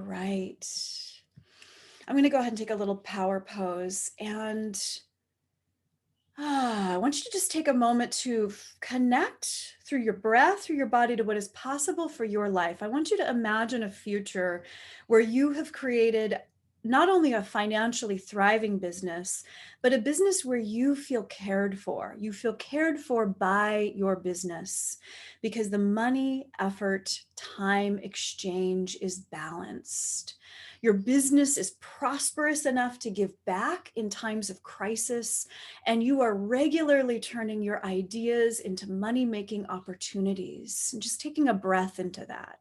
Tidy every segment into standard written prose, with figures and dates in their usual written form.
right. I'm going to go ahead and take a little power pose. And I want you to just take a moment to connect through your breath, through your body to what is possible for your life. I want you to imagine a future where you have created not only a financially thriving business, but a business where you feel cared for. You feel cared for by your business because the money, effort, time exchange is balanced. Your business is prosperous enough to give back in times of crisis, and you are regularly turning your ideas into money-making opportunities. And just taking a breath into that.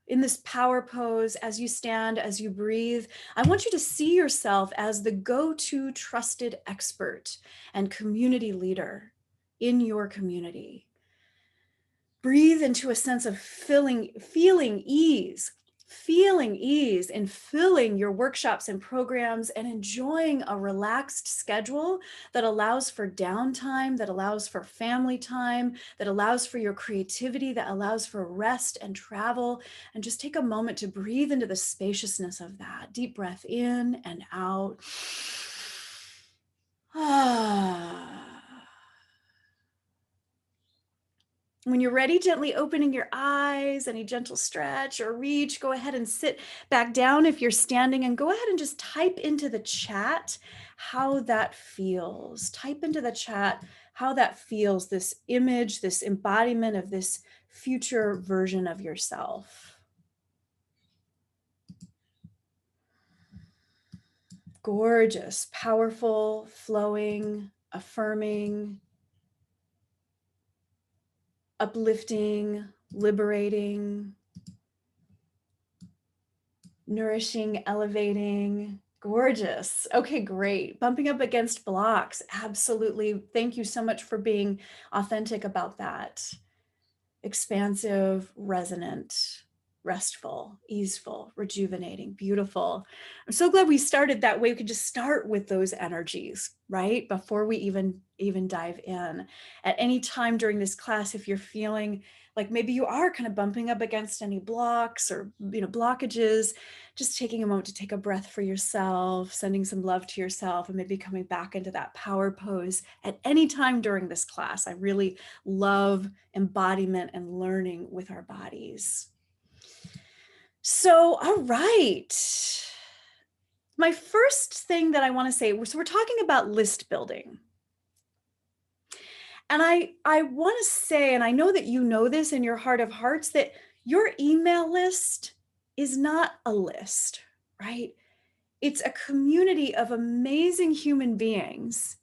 In this power pose, as you stand, as you breathe, I want you to see yourself as the go-to trusted expert and community leader in your community. Breathe into a sense of feeling ease in filling your workshops and programs and enjoying a relaxed schedule that allows for downtime, that allows for family time, that allows for your creativity, that allows for rest and travel. And just take a moment to breathe into the spaciousness of that. Deep breath in and out. When you're ready, gently opening your eyes, any gentle stretch or reach, go ahead and sit back down if you're standing, and go ahead and just type into the chat how that feels. Type into the chat how that feels, this image, this embodiment of this future version of yourself. Gorgeous, powerful, flowing, affirming, uplifting, liberating, nourishing, elevating, gorgeous. Okay, great. Bumping up against blocks. Absolutely. Thank you so much for being authentic about that. Expansive, resonant, restful, easeful, rejuvenating, beautiful. I'm so glad we started that way. We could just start with those energies, right? Before we even dive in. At any time during this class, if you're feeling like maybe you are kind of bumping up against any blocks or blockages, just taking a moment to take a breath for yourself, sending some love to yourself, and maybe coming back into that power pose at any time during this class. I really love embodiment and learning with our bodies. So, all right. My first thing that I want to say, so we're talking about list building. And I want to say, and I know that you know this in your heart of hearts, that your email list is not a list, right? It's a community of amazing human beings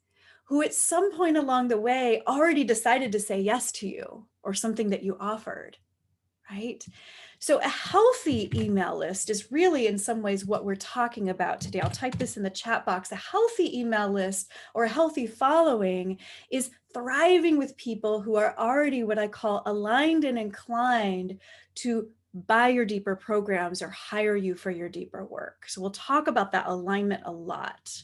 who at some point along the way already decided to say yes to you or something that you offered, right? So a healthy email list is really in some ways what we're talking about today. I'll type this in the chat box. A healthy email list or a healthy following is thriving with people who are already what I call aligned and inclined to buy your deeper programs or hire you for your deeper work. So we'll talk about that alignment a lot.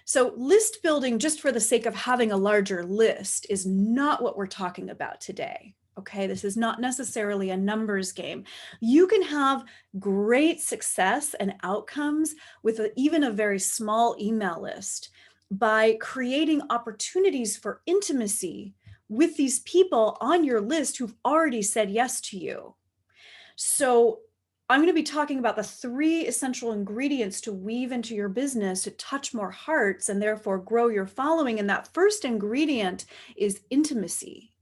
So list building just for the sake of having a larger list is not what we're talking about today. Okay, this is not necessarily a numbers game. You can have great success and outcomes with even a very small email list by creating opportunities for intimacy with these people on your list who've already said yes to you. So I'm going to be talking about the 3 essential ingredients to weave into your business to touch more hearts and therefore grow your following. And that first ingredient is intimacy.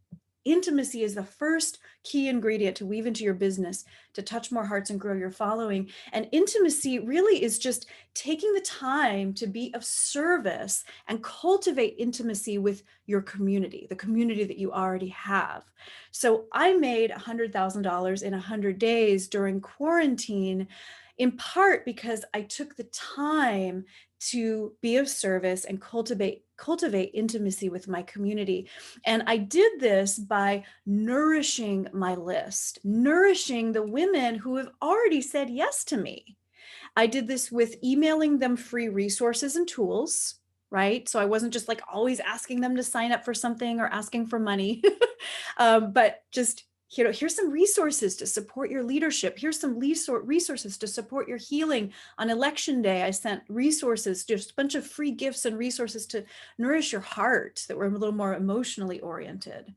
Intimacy is the first key ingredient to weave into your business to touch more hearts and grow your following. And intimacy really is just taking the time to be of service and cultivate intimacy with your community, the community that you already have. So I made $100,000 in 100 days during quarantine, in part because I took the time to be of service and cultivate intimacy with my community. And I did this by nourishing my list, nourishing the women who have already said yes to me. I did this with emailing them free resources and tools, right? So I wasn't just like always asking them to sign up for something or asking for money, but just, here's some resources to support your leadership. Here's some resources to support your healing. On election day, I sent resources, just a bunch of free gifts and resources to nourish your heart that were a little more emotionally oriented.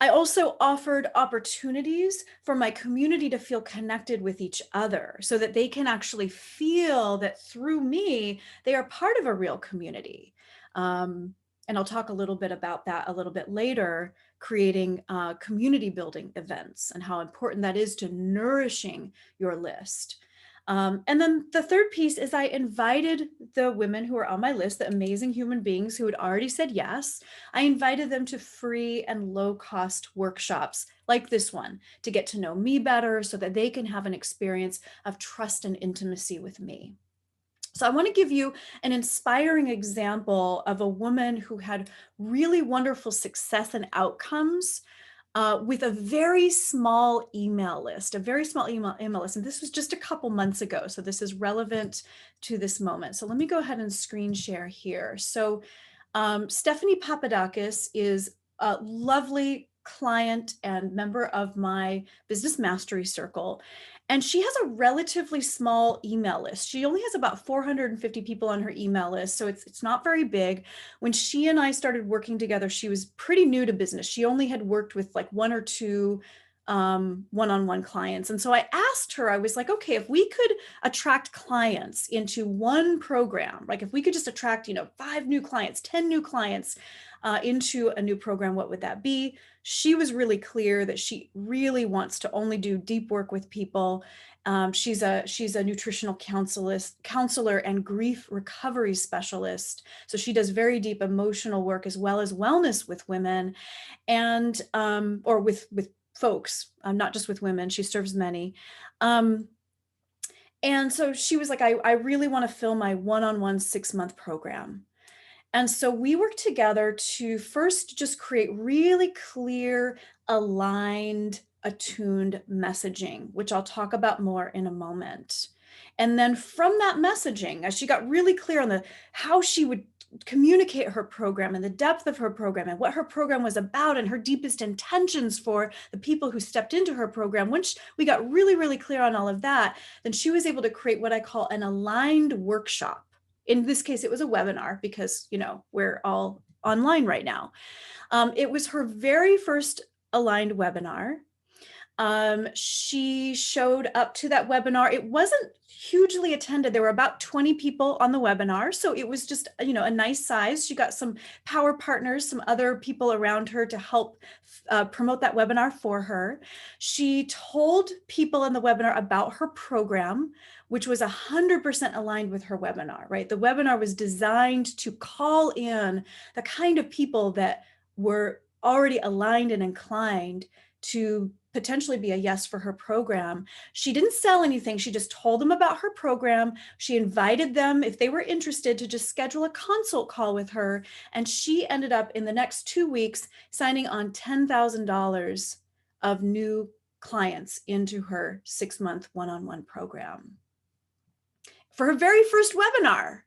I also offered opportunities for my community to feel connected with each other so that they can actually feel that through me, they are part of a real community. And I'll talk a little bit about that a little bit later, creating community building events and how important that is to nourishing your list. And then the third piece is I invited the women who were on my list, the amazing human beings who had already said yes. I invited them to free and low cost workshops like this one to get to know me better so that they can have an experience of trust and intimacy with me. So I want to give you an inspiring example of a woman who had really wonderful success and outcomes with a very small email list, And this was just a couple months ago. So this is relevant to this moment. So let me go ahead and screen share here. So Stephanie Papadakis is a lovely client and member of my business mastery circle. And she has a relatively small email list. She only has about 450 people on her email list. So it's not very big. When she and I started working together, she was pretty new to business. She only had worked with like one or two one-on-one clients. And so I asked her, I was like, okay, if we could attract clients into one program, like if we could just attract, 5 new clients, 10 new clients into a new program, what would that be? She was really clear that she really wants to only do deep work with people. She's a nutritional counselor and grief recovery specialist. So she does very deep emotional work as well as wellness with women and or with folks, not just with women. She serves many. And so she was like, I really want to fill my one-on-one 6-month program. And so we worked together to first just create really clear, aligned, attuned messaging, which I'll talk about more in a moment. And then from that messaging, as she got really clear on how she would communicate her program and the depth of her program and what her program was about and her deepest intentions for the people who stepped into her program, once we got really, really clear on all of that, then she was able to create what I call an aligned workshop. In this case, it was a webinar because, we're all online right now. It was her very first aligned webinar. She showed up to that webinar. It wasn't hugely attended. There were about 20 people on the webinar. So it was just, a nice size. She got some power partners, some other people around her to help promote that webinar for her. She told people in the webinar about her program, which was 100% aligned with her webinar, right? The webinar was designed to call in the kind of people that were already aligned and inclined to potentially be a yes for her program. She didn't sell anything. She just told them about her program. She invited them, if they were interested, to just schedule a consult call with her. And she ended up in the next 2 weeks signing on $10,000 of new clients into her 6-month one-on-one program. For her very first webinar,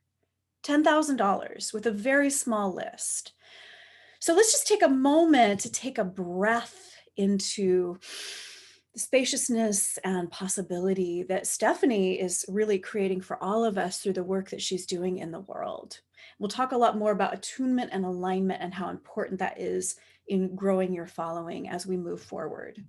$10,000 with a very small list. So let's just take a moment to take a breath into the spaciousness and possibility that Stephanie is really creating for all of us through the work that she's doing in the world. We'll talk a lot more about attunement and alignment and how important that is in growing your following as we move forward.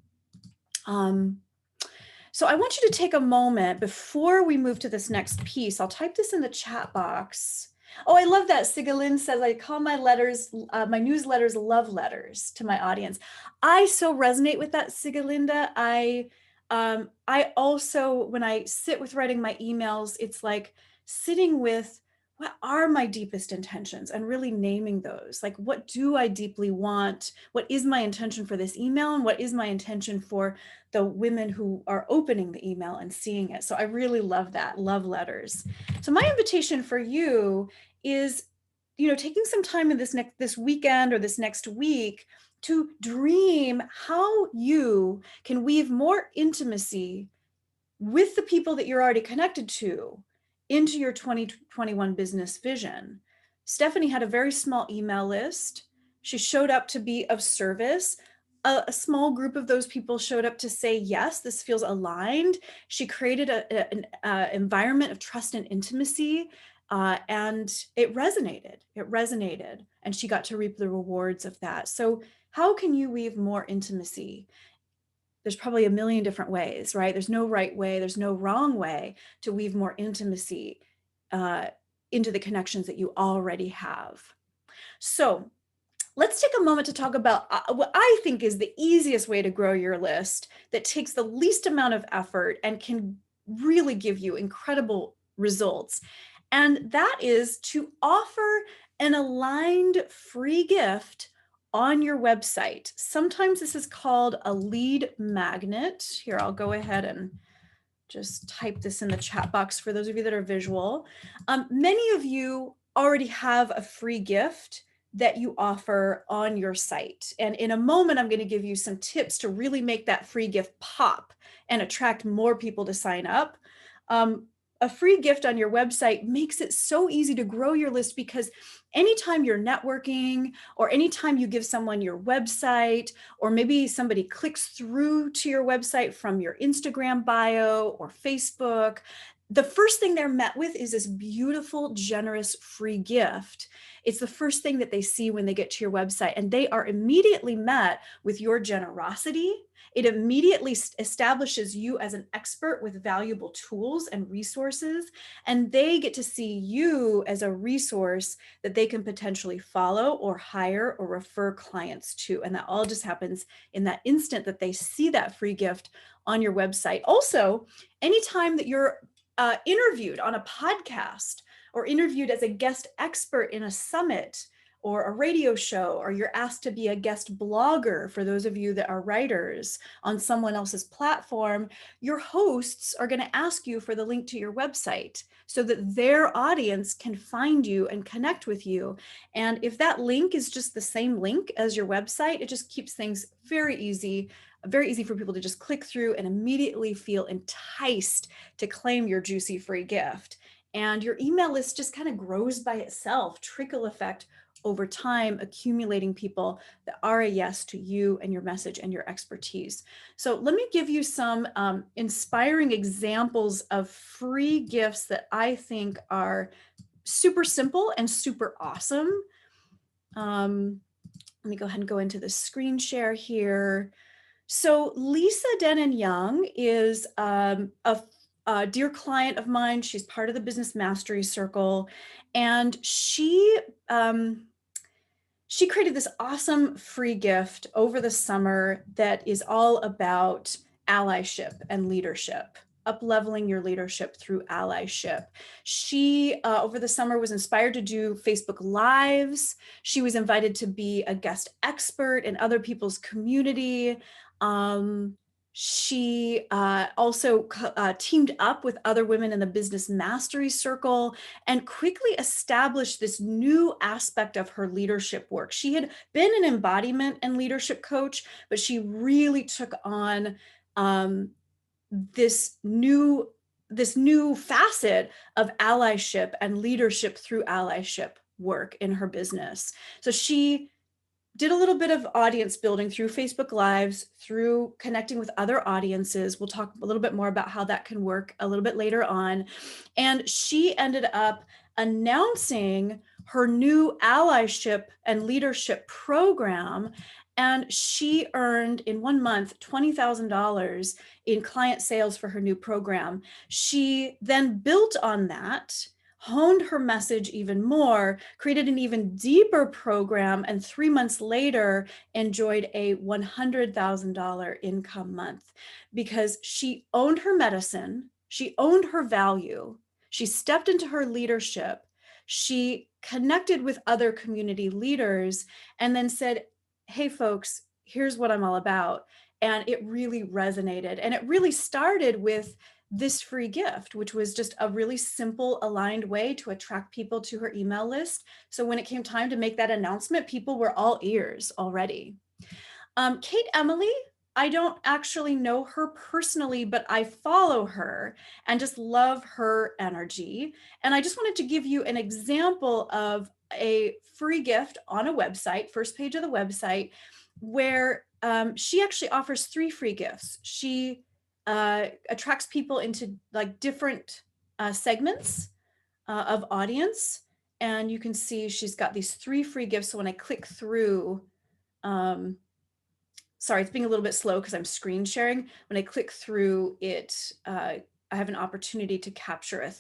So I want you to take a moment before we move to this next piece. I'll type this in the chat box. Oh, I love that. Sigalyn says, I call my my newsletters love letters to my audience. I so resonate with that, Sigalinda. I also, when I sit with writing my emails, it's like sitting with what are my deepest intentions and really naming those. Like, what do I deeply want? What is my intention for this email? And what is my intention for the women who are opening the email and seeing it? So I really love that, love letters. So my invitation for you is, taking some time in this weekend or this next week to dream how you can weave more intimacy with the people that you're already connected to into your 2021 business vision. Stephanie had a very small email list. She showed up to be of service. A small group of those people showed up to say, yes, this feels aligned. She created an environment of trust and intimacy, and it resonated. It resonated, and she got to reap the rewards of that. So how can you weave more intimacy? There's probably a million different ways, right? There's no right way, there's no wrong way to weave more intimacy into the connections that you already have. So let's take a moment to talk about what I think is the easiest way to grow your list that takes the least amount of effort and can really give you incredible results. And that is to offer an aligned free gift on your website. Sometimes this is called a lead magnet. Here, I'll go ahead and just type this in the chat box for those of you that are visual. Many of you already have a free gift that you offer on your site. And in a moment, I'm going to give you some tips to really make that free gift pop and attract more people to sign up. A free gift on your website makes it so easy to grow your list, because anytime you're networking, or anytime you give someone your website, or maybe somebody clicks through to your website from your Instagram bio or Facebook, the first thing they're met with is this beautiful, generous free gift. It's the first thing that they see when they get to your website, and they are immediately met with your generosity. It immediately establishes you as an expert with valuable tools and resources, and they get to see you as a resource that they can potentially follow or hire or refer clients to. And that all just happens in that instant that they see that free gift on your website. Also, anytime that you're interviewed on a podcast, or interviewed as a guest expert in a summit or a radio show, or you're asked to be a guest blogger for those of you that are writers on someone else's platform, your hosts are going to ask you for the link to your website so that their audience can find you and connect with you. And if that link is just the same link as your website, it just keeps things very easy for people to just click through and immediately feel enticed to claim your juicy free gift. And your email list just kind of grows by itself, trickle effect over time, accumulating people that are a yes to you and your message and your expertise. So let me give you some inspiring examples of free gifts that I think are super simple and super awesome. Let me go ahead and go into the screen share here. So Lisa Denon Young is a dear client of mine. She's part of the Business Mastery Circle, and she created this awesome free gift over the summer that is all about allyship and leadership, up-leveling your leadership through allyship. She, over the summer, was inspired to do Facebook Lives. She was invited to be a guest expert in other people's community. She also teamed up with other women in the Business Mastery Circle and quickly established this new aspect of her leadership work. She had been an embodiment and leadership coach, but she really took on this new facet of allyship and leadership through allyship work in her business. So she did a little bit of audience building through Facebook Lives, through connecting with other audiences. We'll talk a little bit more about how that can work a little bit later on. And she ended up announcing her new allyship and leadership program. And she earned in 1 month $20,000 in client sales for her new program. She then built on that, honed her message even more, created an even deeper program, and 3 months later enjoyed a $100,000 income month because she owned her medicine, she owned her value, she stepped into her leadership, she connected with other community leaders, and then said, hey folks, here's what I'm all about. And it really resonated. And it really started with this free gift, which was just a really simple, aligned way to attract people to her email list. So when it came time to make that announcement, people were all ears already. Kate Emily I don't actually know her personally, but I follow her and just love her energy. And I just wanted to give you an example of a free gift on a website, first page of the website, where she actually offers 3 free gifts. She attracts people into like different segments of audience. And you can see she's got these 3 free gifts. So when I click through, um, sorry, it's being a little bit slow because I'm screen sharing. When I click through it, I have an opportunity to capture a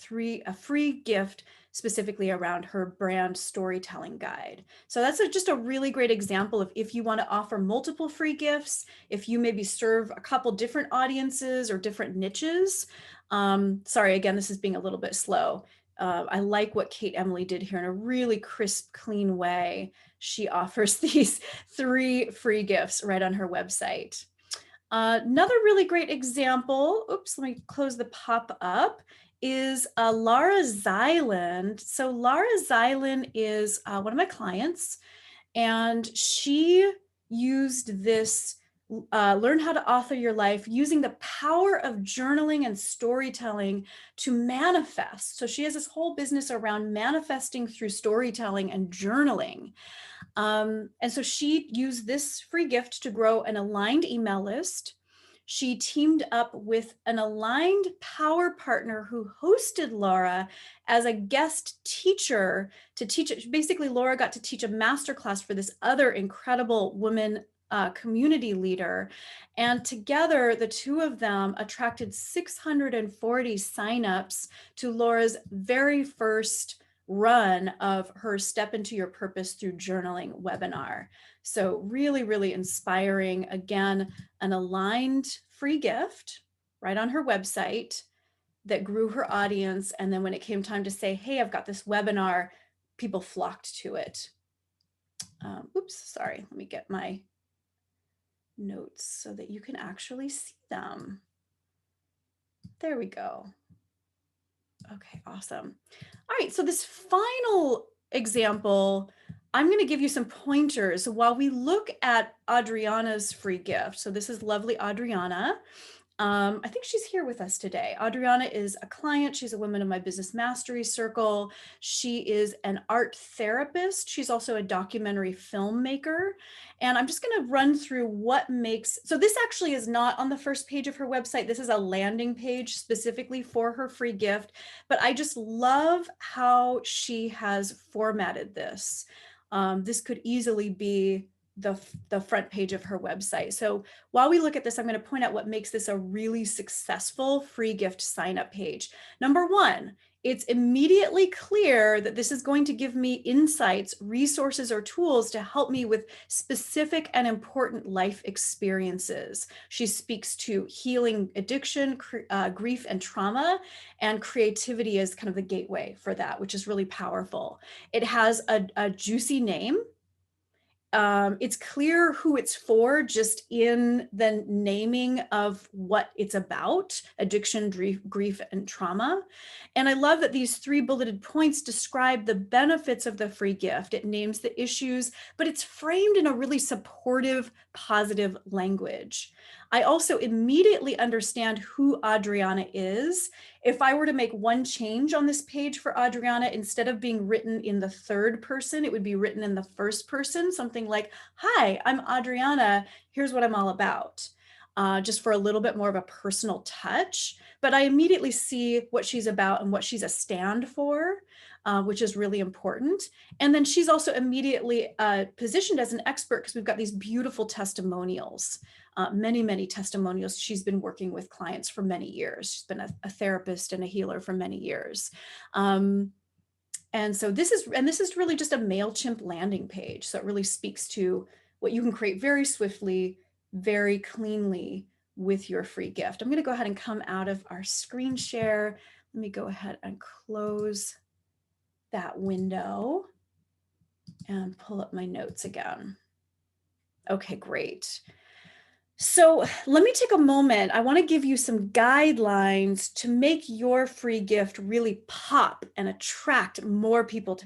free gift specifically around her brand storytelling guide. So that's just a really great example of if you want to offer multiple free gifts, if you maybe serve a couple different audiences or different niches. Sorry, again, this is being a little bit slow. I like what Kate Emily did here in a really crisp, clean way. She offers these 3 free gifts right on her website. Another really great example, oops, let me close the pop-up, is Laura Zyland. So Laura Zyland is one of my clients, and she used this learn how to author your life using the power of journaling and storytelling to manifest. So she has this whole business around manifesting through storytelling and journaling. And so she used this free gift to grow an aligned email list. She teamed up with an aligned power partner who hosted Laura as a guest teacher to teach it. Basically, Laura got to teach a masterclass for this other incredible woman community leader. And together, the two of them attracted 640 signups to Laura's very first run of her Step into Your Purpose Through Journaling webinar. So really, really inspiring. Again, an aligned free gift right on her website that grew her audience. And then when it came time to say, hey, I've got this webinar, people flocked to it. Oops, sorry, let me get my notes so that you can actually see them. There we go. Okay, awesome. All right, so this final example, I'm going to give you some pointers while we look at Adriana's free gift. So this is lovely Adriana. I think she's here with us today. Adriana is a client. She's a woman in my business mastery circle. She is an art therapist. She's also a documentary filmmaker. And I'm just going to run through what makes, so this actually is not on the first page of her website. This is a landing page specifically for her free gift, but I just love how she has formatted this. This could easily be the front page of her website. So while we look at this, I'm going to point out what makes this a really successful free gift sign up page. Number one, it's immediately clear that this is going to give me insights, resources, or tools to help me with specific and important life experiences. She speaks to healing addiction, grief, and trauma, and creativity is kind of the gateway for that, which is really powerful. It has a juicy name. It's clear who it's for just in the naming of what it's about: addiction, grief, and trauma. And I love that these 3 bulleted points describe the benefits of the free gift. It names the issues, but it's framed in a really supportive, positive language. I also immediately understand who Adriana is. If I were to make one change on this page for Adriana, instead of being written in the 3rd person, it would be written in the 1st person, something like, hi, I'm Adriana, here's what I'm all about. Just for a little bit more of a personal touch, but I immediately see what she's about and what she's a stand for, which is really important. And then she's also immediately positioned as an expert because we've got these beautiful testimonials. Many, many testimonials. She's been working with clients for many years. She's been a therapist and a healer for many years. And so this is really just a MailChimp landing page. So it really speaks to what you can create very swiftly, very cleanly with your free gift. I'm going to go ahead and come out of our screen share. Let me go ahead and close that window and pull up my notes again. Okay, great. So let me take a moment. I want to give you some guidelines to make your free gift really pop and attract more people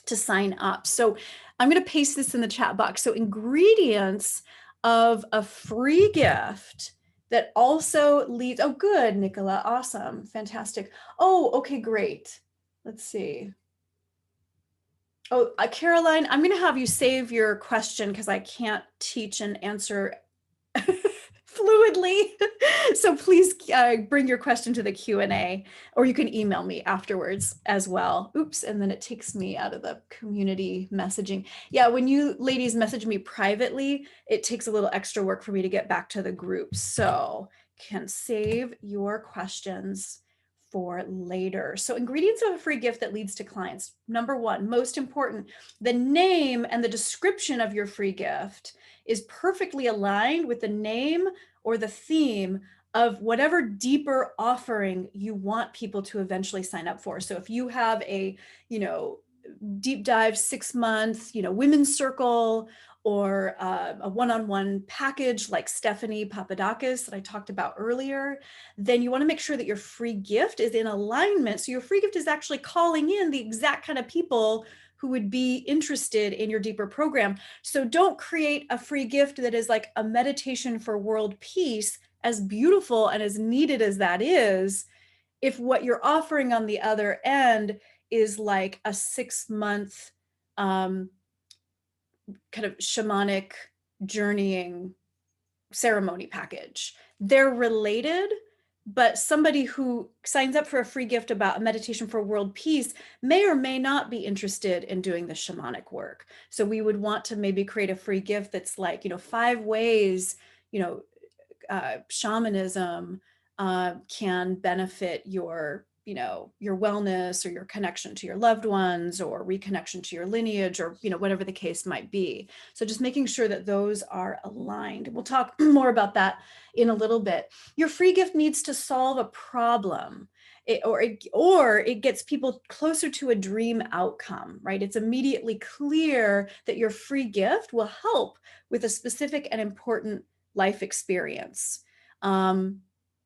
to sign up. So I'm going to paste this in the chat box. So ingredients, of a free gift that also leads, oh, good, Nicola, awesome, fantastic. Oh, okay, great. Let's see. Oh, Caroline, I'm going to have you save your question because I can't teach and answer fluidly. So please bring your question to the Q&A, or you can email me afterwards as well. Oops, and then it takes me out of the community messaging. Yeah, when you ladies message me privately, it takes a little extra work for me to get back to the group. So can save your questions for later. So ingredients of a free gift that leads to clients. Number one, most important, the name and the description of your free gift is perfectly aligned with the name or the theme of whatever deeper offering you want people to eventually sign up for. So if you have a, deep dive 6-month, women's circle, or a one-on-one package like Stephanie Papadakis that I talked about earlier, then you want to make sure that your free gift is in alignment. So your free gift is actually calling in the exact kind of people who would be interested in your deeper program. So don't create a free gift that is like a meditation for world peace, as beautiful and as needed as that is, if what you're offering on the other end is like a 6-month kind of shamanic journeying ceremony package. They're related, but somebody who signs up for a free gift about a meditation for world peace may or may not be interested in doing the shamanic work. So we would want to maybe create a free gift that's like, 5 ways, shamanism can benefit your wellness or your connection to your loved ones or reconnection to your lineage, or whatever the case might be. So just making sure that those are aligned. We'll talk more about that in a little bit. Your free gift needs to solve a problem. Or it gets people closer to a dream outcome, right? It's immediately clear that your free gift will help with a specific and important life experience.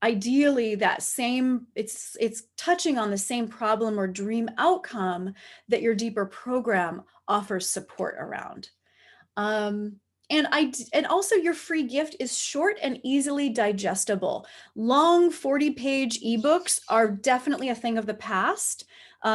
Ideally, it's touching on the same problem or dream outcome that your deeper program offers support around. And also your free gift is short and easily digestible. Long 40-page ebooks are definitely a thing of the past.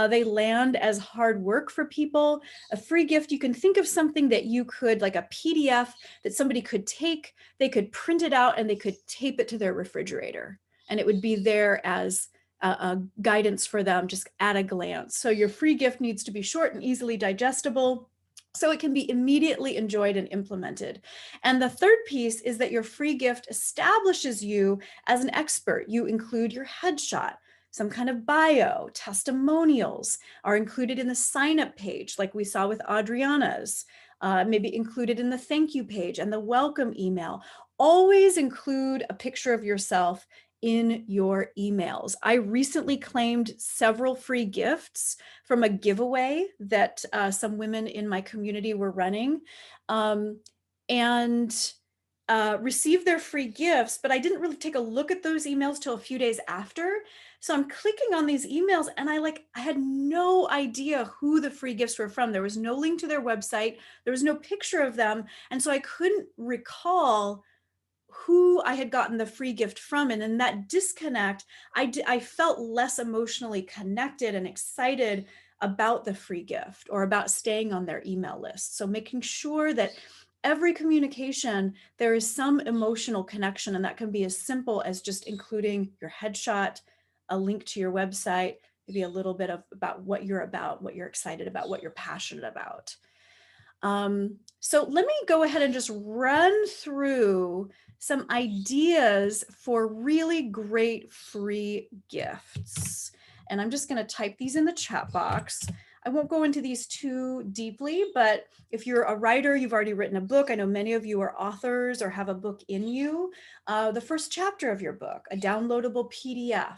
They land as hard work for people. A free gift, you can think of something that you could, like a PDF that somebody could take, they could print it out and they could tape it to their refrigerator. And it would be there as a guidance for them just at a glance. So your free gift needs to be short and easily digestible, so it can be immediately enjoyed and implemented. And the third piece is that your free gift establishes you as an expert. You include your headshot, some kind of bio, testimonials are included in the sign-up page, like we saw with Adriana's, maybe included in the thank you page and the welcome email. Always include a picture of yourself in your emails. I recently claimed several free gifts from a giveaway that some women in my community were running, and received their free gifts, but I didn't really take a look at those emails till a few days after. So I'm clicking on these emails and I had no idea who the free gifts were from. There was no link to their website. There was no picture of them. And so I couldn't recall who I had gotten the free gift from. And in that disconnect, I felt less emotionally connected and excited about the free gift or about staying on their email list. So making sure that every communication, there is some emotional connection, and that can be as simple as just including your headshot, a link to your website, maybe a little bit about what you're excited about, what you're passionate about. So let me go ahead and just run through some ideas for really great free gifts. And I'm just going to type these in the chat box. I won't go into these too deeply, but if you're a writer, you've already written a book. I know many of you are authors or have a book in you. The first chapter of your book, a downloadable PDF,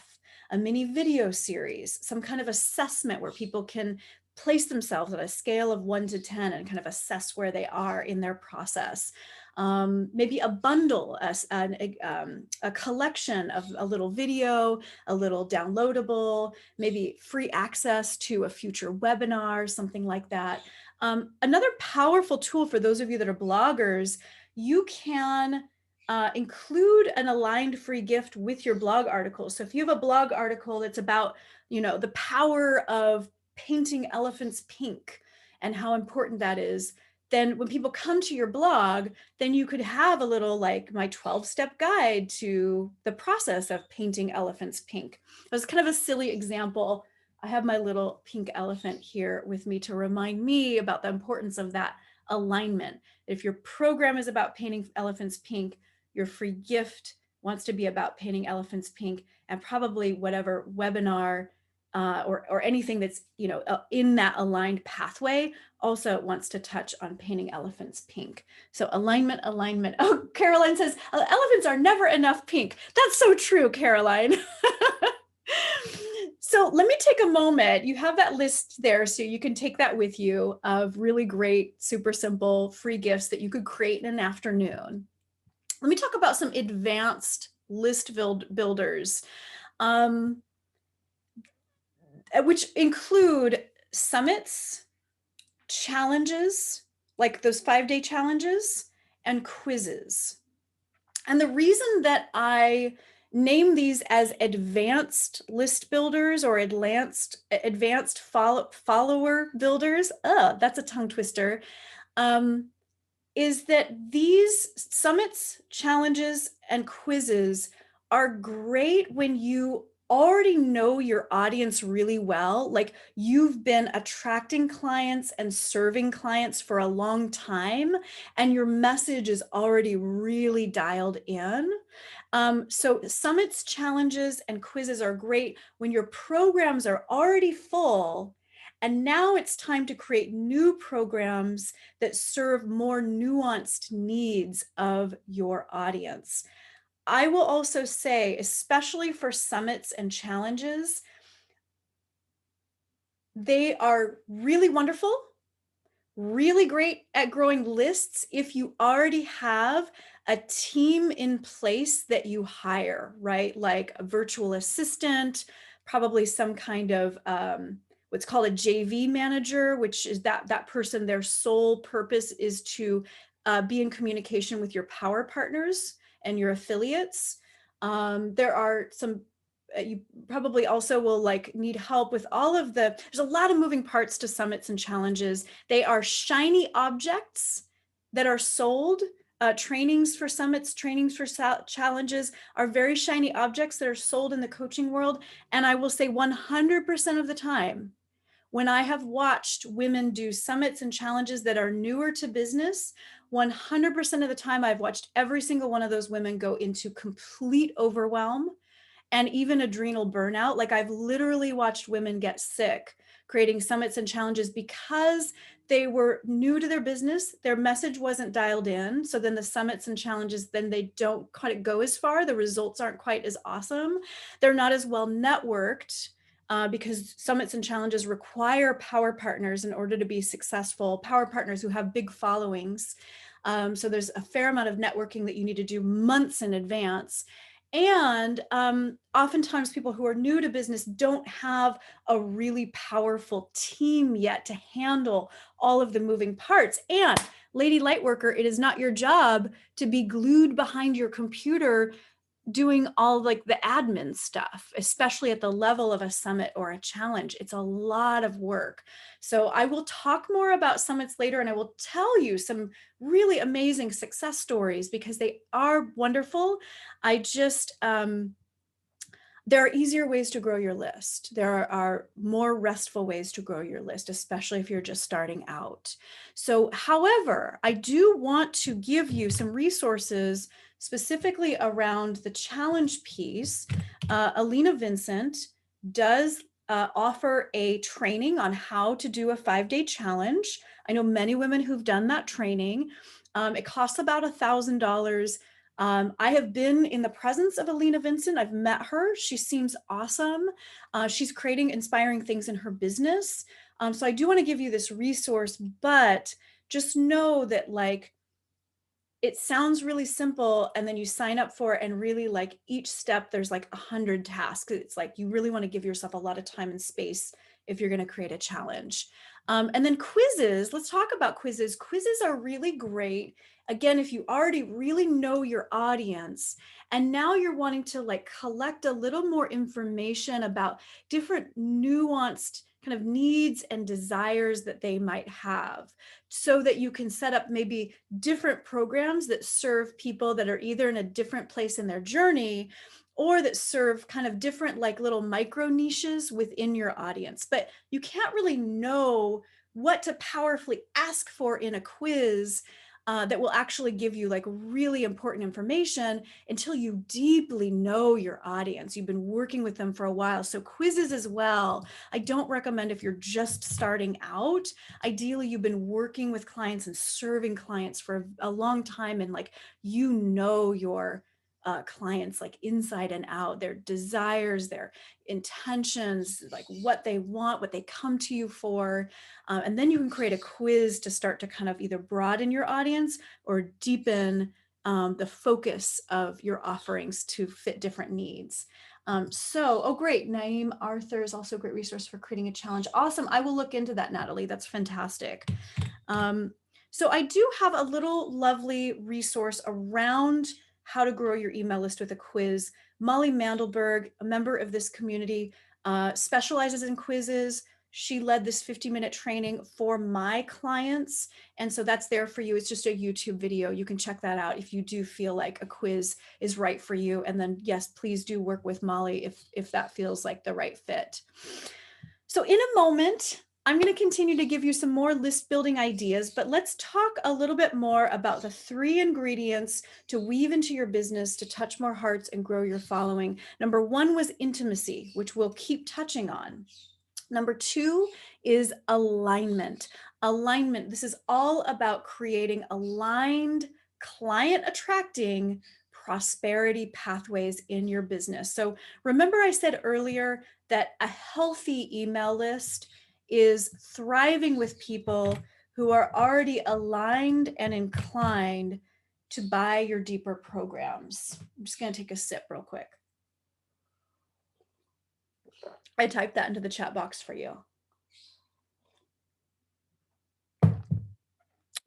a mini video series, some kind of assessment where people can place themselves at a scale of 1 to 10 and kind of assess where they are in their process. Maybe a bundle, a collection of a little video, a little downloadable, maybe free access to a future webinar, something like that. Another powerful tool for those of you that are bloggers you can include an aligned free gift with your blog article. So if you have a blog article that's about, the power of painting elephants pink and how important that is, then when people come to your blog, then you could have a little like my 12-step guide to the process of painting elephants pink. It was kind of a silly example. I have my little pink elephant here with me to remind me about the importance of that alignment. If your program is about painting elephants pink, your free gift wants to be about painting elephants pink, and probably whatever webinar or anything that's in that aligned pathway also wants to touch on painting elephants pink. So alignment, alignment. Oh, Caroline says elephants are never enough pink. That's so true, Caroline. So let me take a moment. You have that list there, so you can take that with you of really great, super simple free gifts that you could create in an afternoon. Let me talk about some advanced list builders, which include summits, challenges, like those 5-day challenges, and quizzes. And the reason that I name these as advanced list builders or advanced follower builders, that's a tongue twister, is that these summits, challenges, and quizzes are great when you already know your audience really well. Like you've been attracting clients and serving clients for a long time, and your message is already really dialed in. So summits, challenges, and quizzes are great when your programs are already full, and now it's time to create new programs that serve more nuanced needs of your audience. I will also say, especially for summits and challenges, they are really wonderful, really great at growing lists if you already have a team in place that you hire, right? Like a virtual assistant, probably some kind of what's called a JV manager, which is that person, their sole purpose is to be in communication with your power partners and your affiliates. There are some you probably also will like need help with all of there's a lot of moving parts to summits and challenges. They are shiny objects that are sold. Trainings for summits, trainings for challenges are very shiny objects that are sold in the coaching world. And I will say 100% of the time, when I have watched women do summits and challenges that are newer to business, 100% of the time I've watched every single one of those women go into complete overwhelm and even adrenal burnout. Like I've literally watched women get sick creating summits and challenges because they were new to their business. Their message wasn't dialed in. So then the summits and challenges, then they don't quite go as far. The results aren't quite as awesome. They're not as well networked. Because summits and challenges require power partners in order to be successful, power partners who have big followings. So there's a fair amount of networking that you need to do months in advance. And oftentimes people who are new to business don't have a really powerful team yet to handle all of the moving parts. And Lady Lightworker, it is not your job to be glued behind your computer doing all like the admin stuff, especially at the level of a summit or a challenge. It's a lot of work. So I will talk more about summits later, and I will tell you some really amazing success stories because they are wonderful. I just, there are easier ways to grow your list. There are more restful ways to grow your list, especially if you're just starting out. So, however, I do want to give you some resources specifically around the challenge piece. Alina Vincent does offer a training on how to do a 5-day challenge. I know many women who've done that training. It costs about $1,000. I have been in the presence of Alina Vincent. I've met her. She seems awesome. She's creating inspiring things in her business. So I do want to give you this resource, but just know that like, it sounds really simple, and then you sign up for it, and really like each step, there's like 100 tasks. It's like, you really want to give yourself a lot of time and space if you're going to create a challenge. And then quizzes, let's talk about quizzes. Quizzes are really great. Again, if you already really know your audience and now you're wanting to like collect a little more information about different nuanced kind of needs and desires that they might have, so that you can set up maybe different programs that serve people that are either in a different place in their journey or that serve kind of different like little micro niches within your audience. But you can't really know what to powerfully ask for in a quiz that will actually give you like really important information until you deeply know your audience. You've been working with them for a while. So quizzes as well, I don't recommend if you're just starting out. Ideally, you've been working with clients and serving clients for a long time, and like, you know, your clients like inside and out, their desires, their intentions, like what they want, what they come to you for. And then you can create a quiz to start to kind of either broaden your audience or deepen the focus of your offerings to fit different needs. Oh great, Naeem Arthur is also a great resource for creating a challenge. Awesome, I will look into that, Natalie, that's fantastic. So I do have a little lovely resource around how to grow your email list with a quiz. Molly Mandelberg, a member of this community, specializes in quizzes. She led this 50-minute training for my clients. And so that's there for you. It's just a YouTube video. You can check that out if you do feel like a quiz is right for you. And then yes, please do work with Molly if that feels like the right fit. So in a moment, I'm going to continue to give you some more list building ideas, but let's talk a little bit more about the 3 ingredients to weave into your business to touch more hearts and grow your following. Number 1 was intimacy, which we'll keep touching on. Number 2 is alignment. Alignment, this is all about creating aligned, client attracting prosperity pathways in your business. So remember I said earlier that a healthy email list is thriving with people who are already aligned and inclined to buy your deeper programs. I'm just going to take a sip real quick. I typed that into the chat box for you.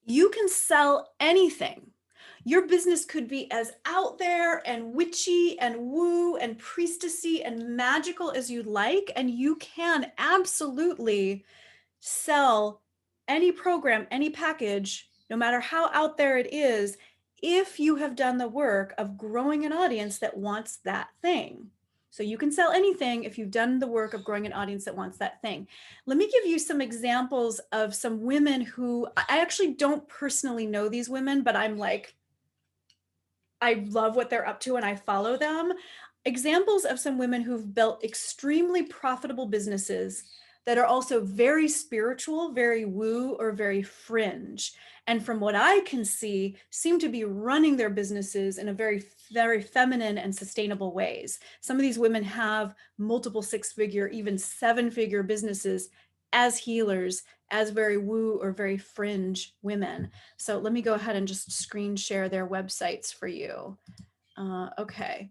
You can sell anything. Your business could be as out there and witchy and woo and priestessy and magical as you'd like, and you can absolutely sell any program, any package, no matter how out there it is, if you have done the work of growing an audience that wants that thing. So you can sell anything if you've done the work of growing an audience that wants that thing. Let me give you some examples of some women who, I actually don't personally know these women, but I'm like, I love what they're up to and I follow them. Examples of some women who've built extremely profitable businesses that are also very spiritual, very woo, or very fringe. And from what I can see, seem to be running their businesses in a very, very feminine and sustainable ways. Some of these women have multiple 6-figure, even 7-figure businesses as healers, as very woo or very fringe women. So let me go ahead and just screen share their websites for you. Okay.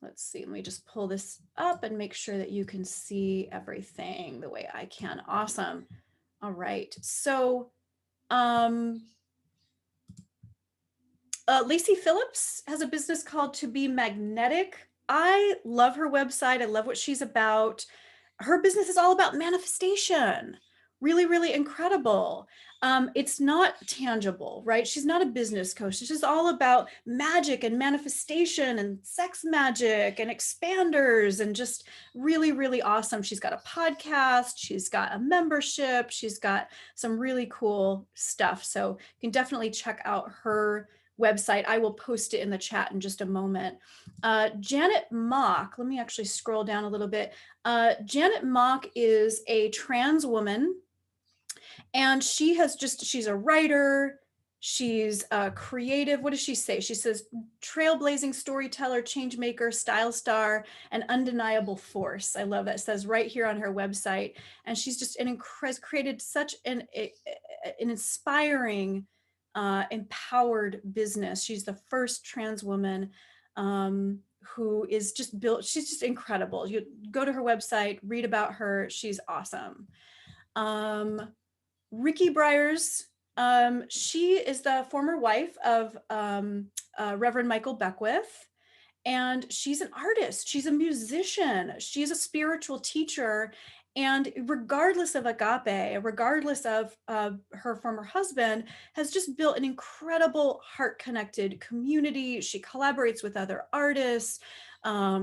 Let's see, let me just pull this up and make sure that you can see everything the way I can. Awesome. All right. So Lacey Phillips has a business called To Be Magnetic. I love her website. I love what she's about. Her business is all about manifestation. Really, really incredible. It's not tangible, right? She's not a business coach. It's just all about magic and manifestation and sex magic and expanders and just really, really awesome. She's got a podcast. She's got a membership. She's got some really cool stuff. So you can definitely check out her website. I will post it in the chat in just a moment. Janet Mock, let me actually scroll down a little bit. Janet Mock is a trans woman, and she's a writer. She's a creative. What does she say? She says, trailblazing storyteller, change maker, style star, and undeniable force. I love that. It says right here on her website. And she's just has created such an inspiring, empowered business. She's the first trans woman who is just built, she's just incredible. You go to her website, read about her, she's awesome. Ricky Briers, she is the former wife of Reverend Michael Beckwith, and she's an artist, she's a musician, she's a spiritual teacher. And regardless of Agape, regardless of her former husband, has just built an incredible heart-connected community. She collaborates with other artists.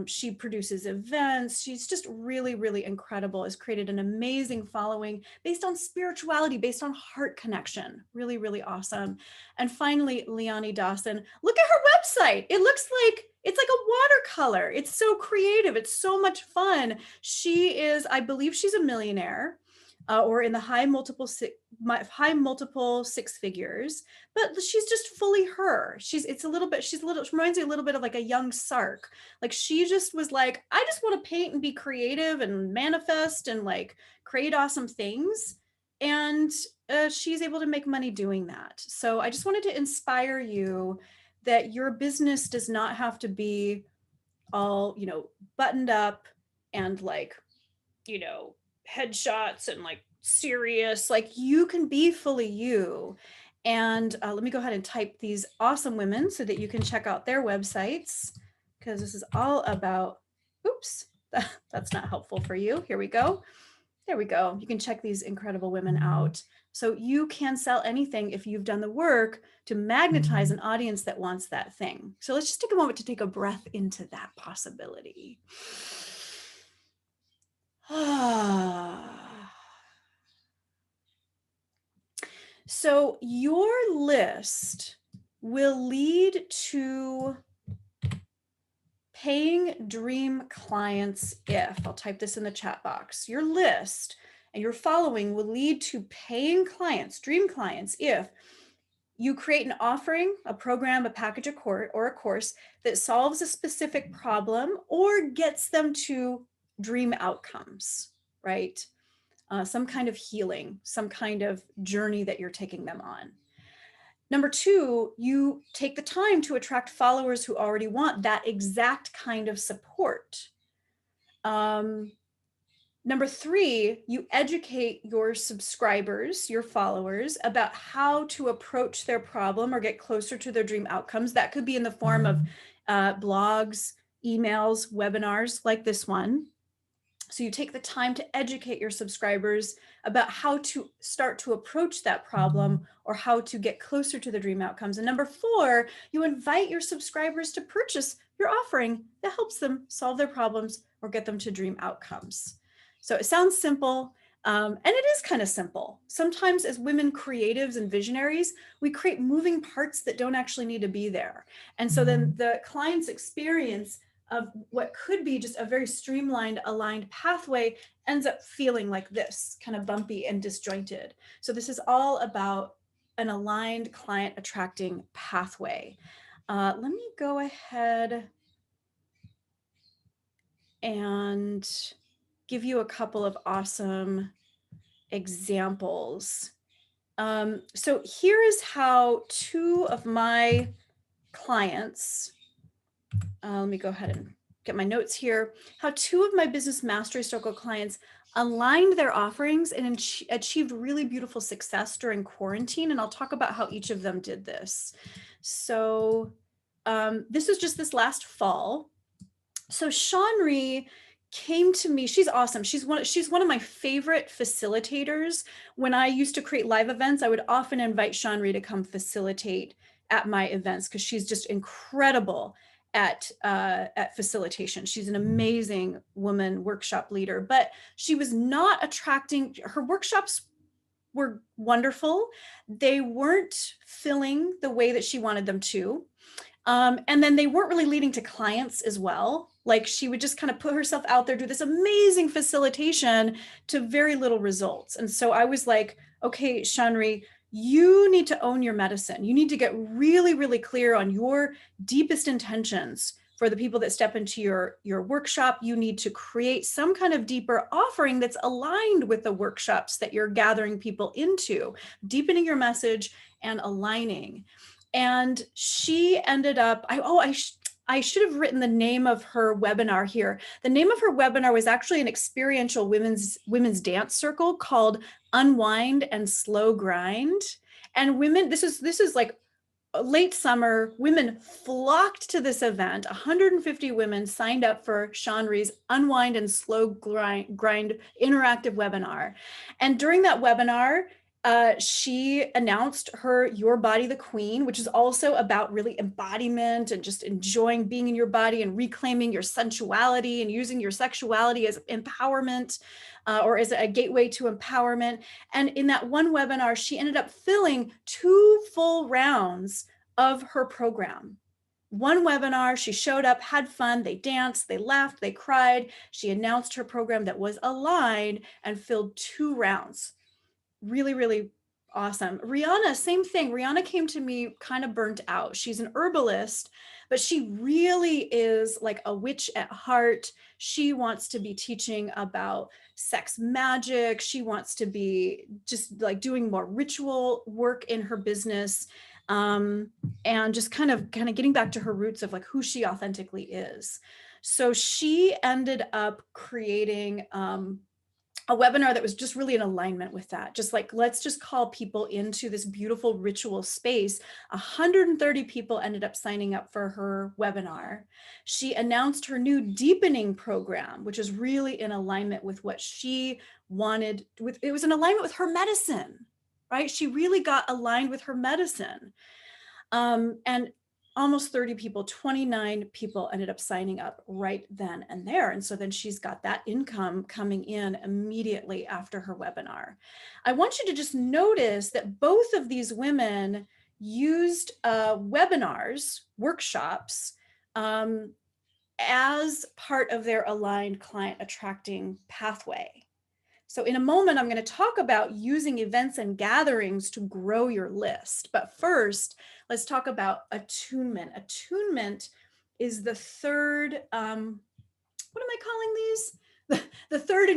She produces events. She's just really, really incredible, has created an amazing following based on spirituality, based on heart connection. Really, really awesome. And finally, Leonie Dawson. Look at her website. It looks like it's like a watercolor. It's so creative. It's so much fun. She is, I believe she's a millionaire. Or in the high multiple six figures, but she's just fully her. She reminds me a little bit of like a young Sark. Like she just was like, I just want to paint and be creative and manifest and like create awesome things. And she's able to make money doing that. So I just wanted to inspire you that your business does not have to be all, buttoned up and like, headshots and like serious. Like you can be fully you. And let me go ahead and type these awesome women so that you can check out their websites, because this is all about, oops, that's not helpful for you. Here we go. There we go. You can check these incredible women out. So you can sell anything if you've done the work to magnetize an audience that wants that thing. So let's just take a moment to take a breath into that possibility. So your list will lead to paying dream clients if, I'll type this in the chat box, your list and your following will lead to paying clients, dream clients, if you create an offering, a program, a package, or a course that solves a specific problem or gets them to dream outcomes, right? Some kind of healing, some kind of journey that you're taking them on. Number two, you take the time to attract followers who already want that exact kind of support. Number three, you educate your subscribers, your followers, about how to approach their problem or get closer to their dream outcomes. That could be in the form of blogs, emails, webinars like this one. So you take the time to educate your subscribers about how to start to approach that problem or how to get closer to the dream outcomes. And number four, you invite your subscribers to purchase your offering that helps them solve their problems or get them to dream outcomes. So it sounds simple, and it is kind of simple. Sometimes as women creatives and visionaries, we create moving parts that don't actually need to be there. And so then the client's experience of what could be just a very streamlined, aligned pathway ends up feeling like this, kind of bumpy and disjointed. So this is all about an aligned client attracting pathway. Let me go ahead and give you a couple of awesome examples. So here is how two of my clients, let me go ahead and get my notes here, how two of my business mastery circle clients aligned their offerings and achieved really beautiful success during quarantine. And I'll talk about how each of them did this. So this was just this last fall. So Shanri came to me. She's awesome. She's one of my favorite facilitators. When I used to create live events, I would often invite Shanri to come facilitate at my events because she's just incredible at facilitation. She's an amazing woman workshop leader, but she was not attracting, her workshops were wonderful. They weren't filling the way that she wanted them to. And then they weren't really leading to clients as well. Like she would just kind of put herself out there, do this amazing facilitation to very little results. And so I was like, okay, Shanri, you need to own your medicine. You need to get really, really clear on your deepest intentions for the people that step into your workshop. You need to create some kind of deeper offering that's aligned with the workshops that you're gathering people into, deepening your message and aligning. And she ended up, I should have written the name of her webinar here. The name of her webinar was actually an experiential women's dance circle called Unwind and Slow Grind. And women, this is like late summer, women flocked to this event. 150 women signed up for Shanri's Unwind and Slow Grind interactive webinar. And during that webinar, she announced her Your Body the Queen, which is also about really embodiment and just enjoying being in your body and reclaiming your sensuality and using your sexuality as empowerment or as a gateway to empowerment. And in that one webinar, she ended up filling 2 full rounds of her program. One webinar, she showed up, had fun, they danced, they laughed, they cried. She announced her program that was aligned and filled 2 rounds. Really, really awesome. Rihanna, same thing. Rihanna came to me kind of burnt out. She's an herbalist, but she really is like a witch at heart. She wants to be teaching about sex magic. She wants to be just like doing more ritual work in her business, and just kind of getting back to her roots of like who she authentically is. So she ended up creating a webinar that was just really in alignment with that. Just like, let's just call people into this beautiful ritual space. 130 people ended up signing up for her webinar. She announced her new deepening program, which is really in alignment with what she wanted. It was in alignment with her medicine, right? She really got aligned with her medicine. And almost 30 people, 29 people ended up signing up right then and there. And so then she's got that income coming in immediately after her webinar. I want you to just notice that both of these women used webinars, workshops, as part of their aligned client attracting pathway. So in a moment, I'm going to talk about using events and gatherings to grow your list. But first, let's talk about attunement. Attunement is the third, what am I calling these? The third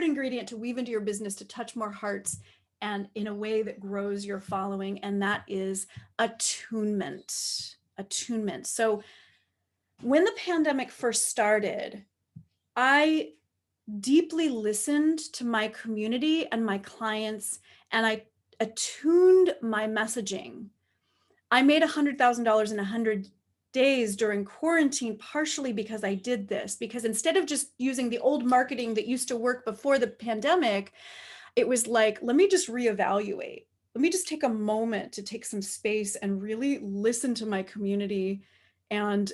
ingredient to weave into your business to touch more hearts and in a way that grows your following. And that is attunement. Attunement. So when the pandemic first started, I deeply listened to my community and my clients, and I attuned my messaging. I made $100,000 in 100 days during quarantine, partially because I did this, because instead of just using the old marketing that used to work before the pandemic, it was like, let me just reevaluate. Let me just take a moment to take some space and really listen to my community. And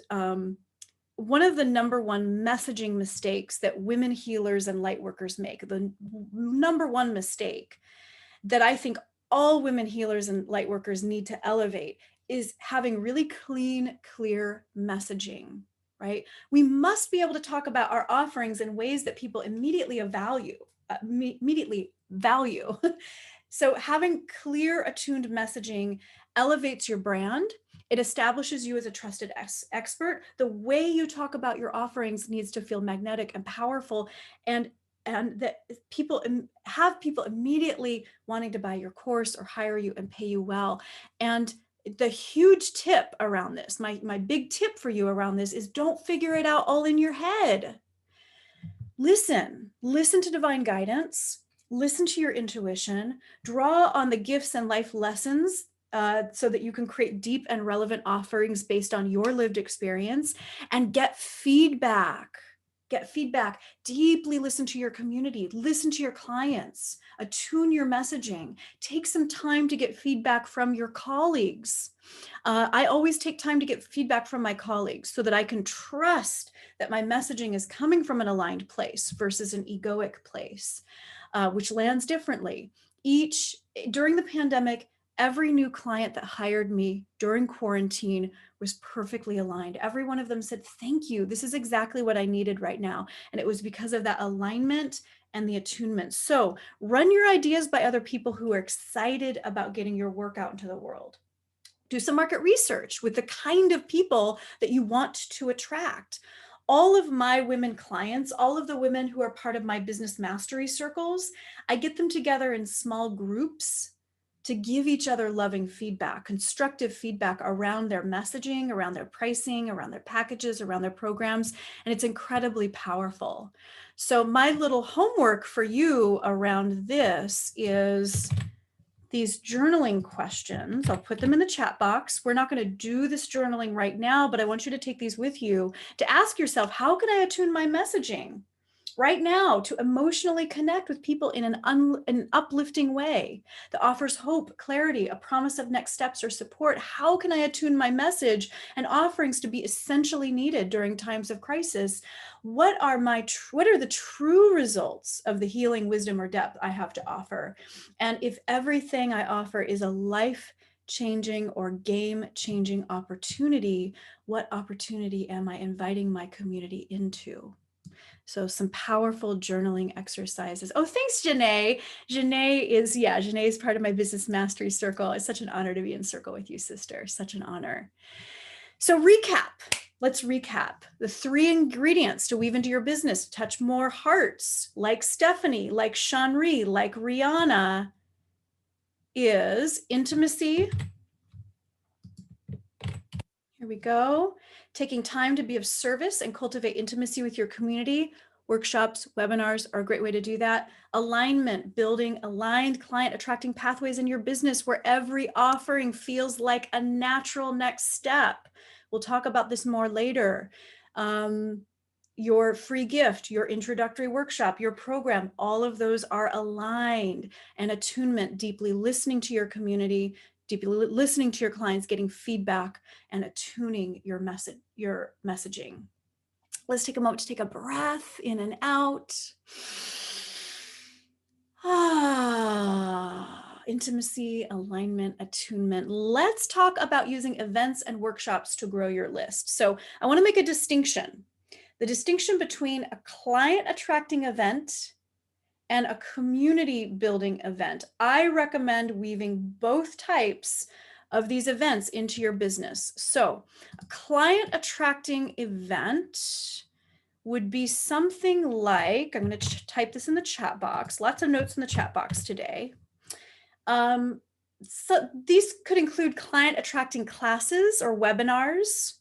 one of the number one messaging mistakes that women healers and light workers make, the number one mistake that I think all women healers and light workers need to elevate, is having really clean, clear messaging, right? We must be able to talk about our offerings in ways that people immediately value. So having clear, attuned messaging elevates your brand. It establishes you as a trusted expert. The way you talk about your offerings needs to feel magnetic and powerful, and that people immediately wanting to buy your course or hire you and pay you well. And the huge tip around this, my big tip for you around this, is don't figure it out all in your head. Listen to divine guidance, listen to your intuition, draw on the gifts and life lessons so that you can create deep and relevant offerings based on your lived experience, and get feedback. Deeply listen to your community, listen to your clients, attune your messaging, take some time to get feedback from your colleagues. I always take time to get feedback from my colleagues so that I can trust that my messaging is coming from an aligned place versus an egoic place, which lands differently. During the pandemic, every new client that hired me during quarantine was perfectly aligned. Every one of them said, thank you. This is exactly what I needed right now. And it was because of that alignment and the attunement. So run your ideas by other people who are excited about getting your work out into the world. Do some market research with the kind of people that you want to attract. All of my women clients, all of the women who are part of my business mastery circles, I get them together in small groups to give each other loving feedback, constructive feedback around their messaging, around their pricing, around their packages, around their programs. And it's incredibly powerful. So my little homework for you around this is these journaling questions. I'll put them in the chat box. We're not going to do this journaling right now, but I want you to take these with you to ask yourself, how can I attune my messaging right now to emotionally connect with people in an uplifting way that offers hope, clarity, a promise of next steps or support? How can I attune my message and offerings to be essentially needed during times of crisis? What are the true results of the healing, wisdom, or depth I have to offer? And if everything I offer is a life-changing or game-changing opportunity, what opportunity am I inviting my community into? So some powerful journaling exercises. Oh, thanks, Janae. Janae is part of my business mastery circle. It's such an honor to be in circle with you, sister. Such an honor. So let's recap the 3 ingredients to weave into your business, to touch more hearts, like Stephanie, like Shanri, like Rihanna, is intimacy. Here we go. Taking time to be of service and cultivate intimacy with your community. Workshops, webinars are a great way to do that. Alignment, building aligned client attracting pathways in your business where every offering feels like a natural next step. We'll talk about this more later. Your free gift, your introductory workshop, your program, all of those are aligned. And attunement, deeply listening to your community, deeply listening to your clients, getting feedback, and attuning your messaging. Let's take a moment to take a breath in and out. Intimacy, alignment, attunement. Let's talk about using events and workshops to grow your list. So I want to make a distinction. The distinction between a client attracting event and a community building event. I recommend weaving both types of these events into your business. So a client attracting event would be something like, I'm going to type this in the chat box, lots of notes in the chat box today. So these could include client attracting classes or webinars.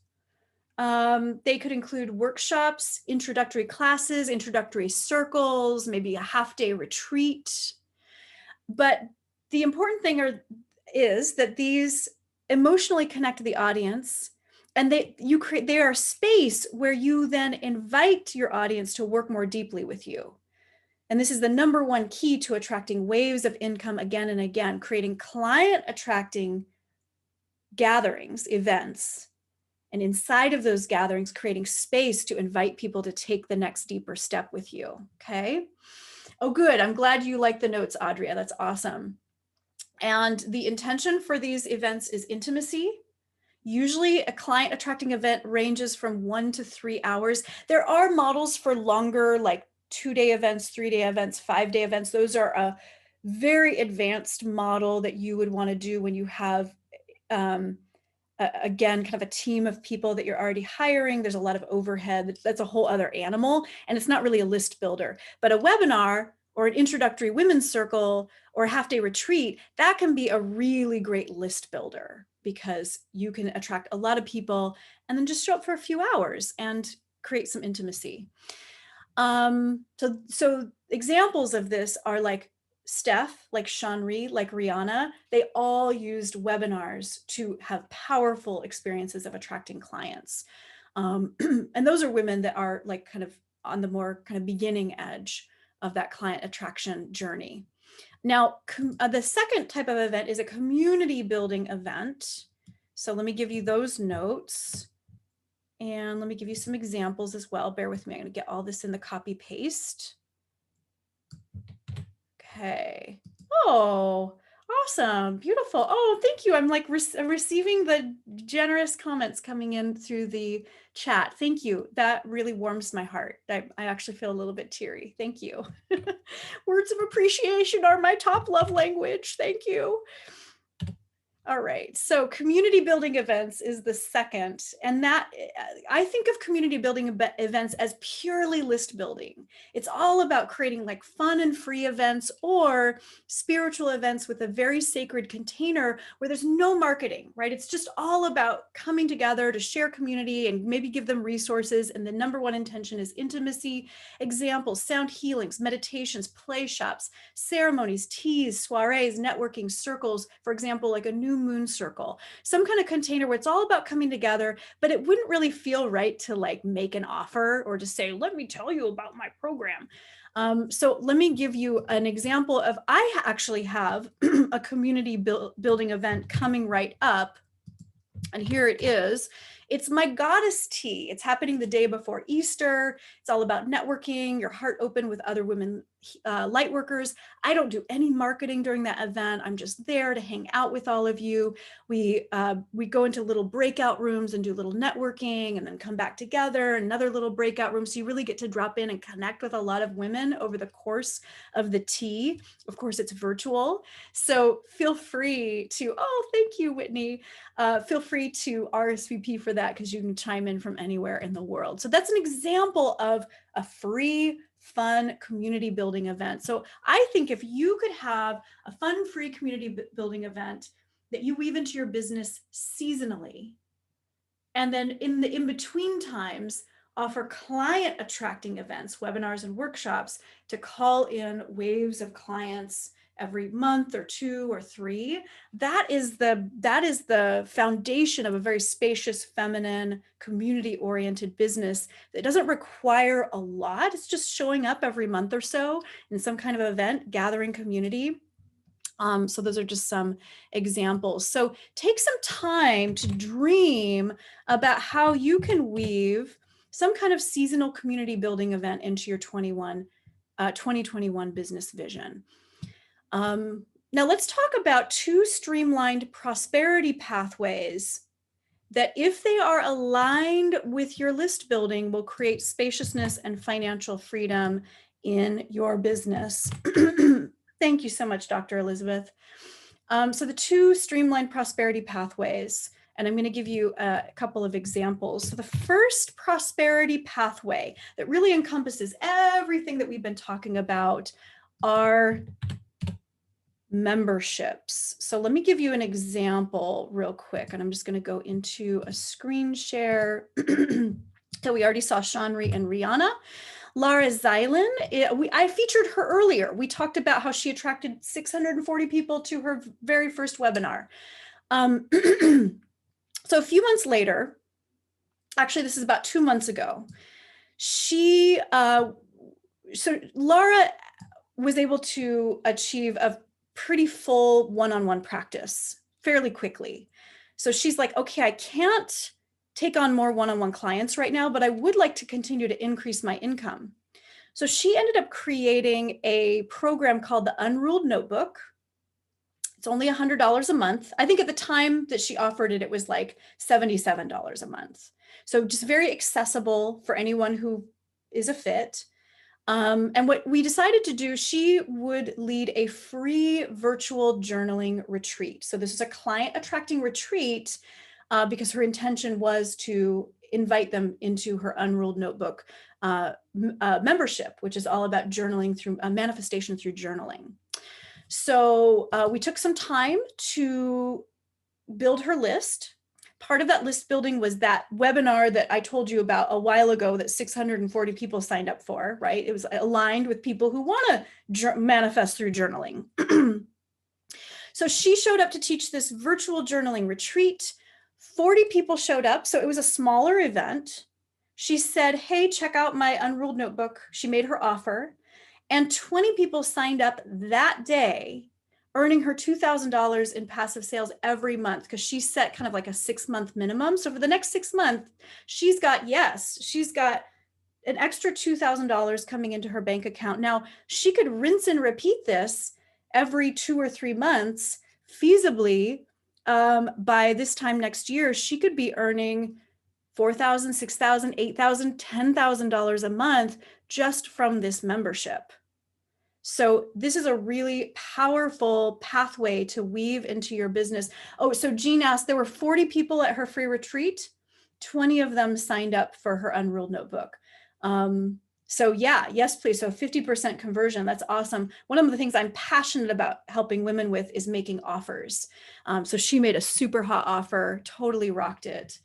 They could include workshops, introductory classes, introductory circles, maybe a half-day retreat. But the important thing is that these emotionally connect to the audience, and they are a space where you then invite your audience to work more deeply with you. And this is the #1 key to attracting waves of income again and again, creating client attracting gatherings, events. And inside of those gatherings, creating space to invite people to take the next deeper step with you, okay? Oh, good, I'm glad you like the notes, Adria, that's awesome. And the intention for these events is intimacy. Usually a client attracting event ranges from 1 to 3 hours. There are models for longer, like 2-day events, 3-day events, 5-day events. Those are a very advanced model that you would want to do when you have, again, kind of a team of people that you're already hiring. There's a lot of overhead. That's a whole other animal, and it's not really a list builder. But a webinar or an introductory women's circle or a half-day retreat, that can be a really great list builder because you can attract a lot of people and then just show up for a few hours and create some intimacy. So examples of this are like Steph, like Shanri, like Rihanna. They all used webinars to have powerful experiences of attracting clients. And those are women that are like kind of on the more kind of beginning edge of that client attraction journey. Now, the second type of event is a community building event. So let me give you those notes. And let me give you some examples as well. Bear with me, I'm gonna get all this in the copy paste. Okay. Oh, awesome, beautiful. Oh, thank you. I'm like receiving the generous comments coming in through the chat. Thank you. That really warms my heart. I actually feel a little bit teary. Thank you. Words of appreciation are my top love language. Thank you. All right. So community building events is the second. And that I think of community building events as purely list building. It's all about creating like fun and free events or spiritual events with a very sacred container where there's no marketing, right? It's just all about coming together to share community and maybe give them resources. And the number one intention is intimacy, examples, sound healings, meditations, play shops, ceremonies, teas, soirees, networking, circles, for example, like a new moon circle, some kind of container where it's all about coming together, but it wouldn't really feel right to like make an offer or to say, let me tell you about my program. So let me give you an example of, I actually have a community building event coming right up. And here it is. It's my goddess tea. It's happening the day before Easter. It's all about networking, your heart open with other women light workers. I don't do any marketing during that event. I'm just there to hang out with all of you. We go into little breakout rooms and do little networking and then come back together, another little breakout room. So you really get to drop in and connect with a lot of women over the course of the tea. Of course, it's virtual. So feel free to, oh, thank you, Whitney. Feel free to RSVP for that because you can chime in from anywhere in the world. So that's an example of a free, fun community building event. So I think if you could have a fun, free community building event that you weave into your business seasonally, and then in the in-between times, offer client attracting events, webinars and workshops to call in waves of clients every month or 2 or 3. That is the foundation of a very spacious, feminine, community-oriented business that doesn't require a lot. It's just showing up every month or so in some kind of event, gathering community. So those are just some examples. So take some time to dream about how you can weave some kind of seasonal community building event into your 2021 business vision. Now let's talk about 2 streamlined prosperity pathways that, if they are aligned with your list building, will create spaciousness and financial freedom in your business. Thank you so much, Dr. Elizabeth. So the 2 streamlined prosperity pathways, and I'm going to give you a couple of examples. So the first prosperity pathway that really encompasses everything that we've been talking about are memberships. So let me give you an example real quick, and I'm just going to go into a screen share. So we already saw Shanri and Rihanna. Lara Zeilen, I featured her earlier. We talked about how she attracted 640 people to her very first webinar. So a few months later, actually this is about 2 months ago, so Lara was able to achieve a pretty full one-on-one practice fairly quickly. So she's like, okay, I can't take on more one-on-one clients right now, but I would like to continue to increase my income. So she ended up creating a program called the Unruled Notebook. It's only $100 a month. I think at the time that she offered it, it was like $77 a month. So just very accessible for anyone who is a fit. And what we decided to do, she would lead a free virtual journaling retreat. So this is a client attracting retreat because her intention was to invite them into her Unruled Notebook membership, which is all about journaling through manifestation through journaling. So we took some time to build her list. Part of that list building was that webinar that I told you about a while ago that 640 people signed up for, right? It was aligned with people who want to manifest through journaling. So she showed up to teach this virtual journaling retreat. 40 people showed up, so it was a smaller event. She said, hey, check out my Unruled Notebook. She made her offer, and 20 people signed up that day, earning her $2,000 in passive sales every month because she set kind of like a 6-month minimum. So for the next 6 months, she's got an extra $2,000 coming into her bank account. Now, she could rinse and repeat this every 2 or 3 months feasibly. By this time next year, she could be earning $4,000, $6,000, $8,000, $10,000 a month just from this membership. So this is a really powerful pathway to weave into your business. Oh, so Jean asked, there were 40 people at her free retreat. 20 of them signed up for her Unruled Notebook. So yeah, yes, please. So 50% conversion. That's awesome. One of the things I'm passionate about helping women with is making offers. So she made a super hot offer, totally rocked it.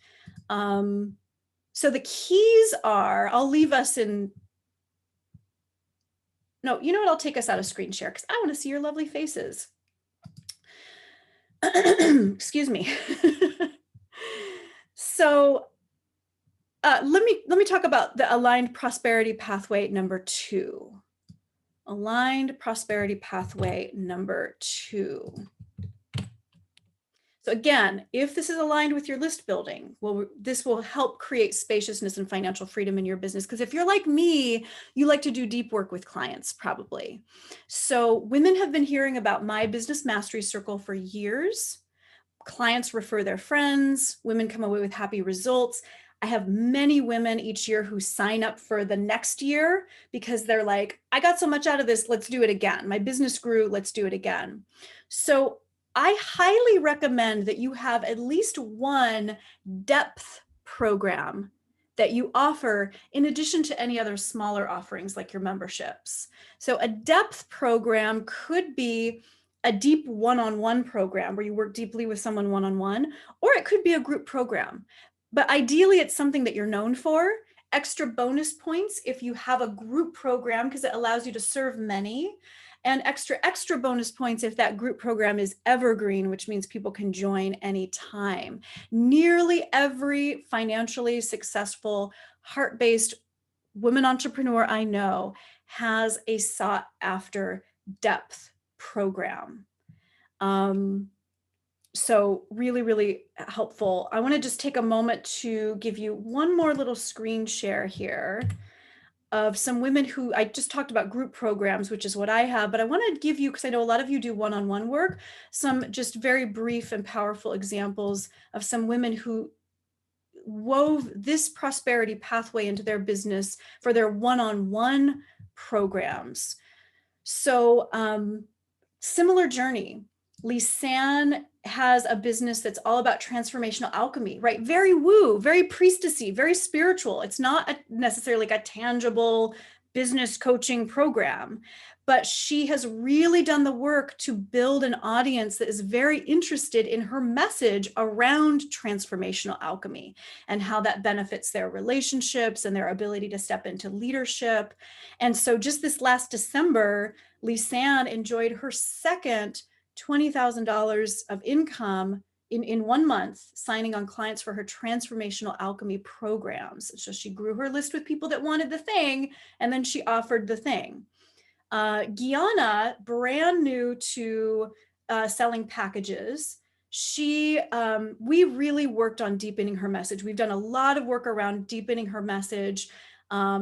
So the keys are, I'll leave us in, no, you know what? I'll take us out of screen share because I want to see your lovely faces. Excuse me. So let me talk about the aligned prosperity pathway number 2. Aligned prosperity pathway number 2. So again, if this is aligned with your list building, well, this will help create spaciousness and financial freedom in your business. Because if you're like me, you like to do deep work with clients, probably. So women have been hearing about my Business Mastery Circle for years. Clients refer their friends, women come away with happy results. I have many women each year who sign up for the next year because they're like, I got so much out of this, let's do it again. My business grew, let's do it again. So I highly recommend that you have at least one depth program that you offer in addition to any other smaller offerings like your memberships. So a depth program could be a deep one-on-one program where you work deeply with someone one-on-one, or it could be a group program. But ideally, it's something that you're known for. Extra bonus points if you have a group program because it allows you to serve many, and extra bonus points if that group program is evergreen, which means people can join anytime. Nearly every financially successful, heart-based women entrepreneur I know has a sought after depth program. So really, really helpful. I want to just take a moment to give you one more little screen share here of some women who I just talked about group programs, which is what I have, but I want to give you, because I know a lot of you do one-on-one work, some just very brief and powerful examples of some women who wove this prosperity pathway into their business for their one-on-one programs. So similar journey. Lisanne has a business that's all about transformational alchemy, right? Very woo, very priestessy, very spiritual. It's not necessarily like a tangible business coaching program, but she has really done the work to build an audience that is very interested in her message around transformational alchemy and how that benefits their relationships and their ability to step into leadership. And so just this last December, Lisanne enjoyed her second $20,000 of income in 1 month, signing on clients for her transformational alchemy programs. So she grew her list with people that wanted the thing, and then she offered the thing. Gianna, brand new to selling packages, we really worked on deepening her message. We've done a lot of work around deepening her message.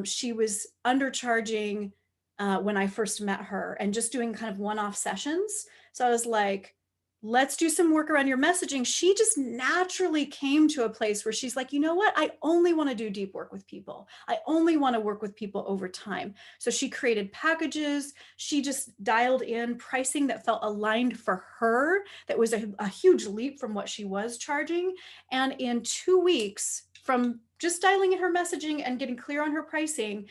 She was undercharging when I first met her and just doing kind of one-off sessions. So I was like, let's do some work around your messaging. She just naturally came to a place where she's like, you know what? I only want to do deep work with people. I only want to work with people over time. So she created packages. She just dialed in pricing that felt aligned for her. That was a huge leap from what she was charging. And in 2 weeks, from just dialing in her messaging and getting clear on her pricing,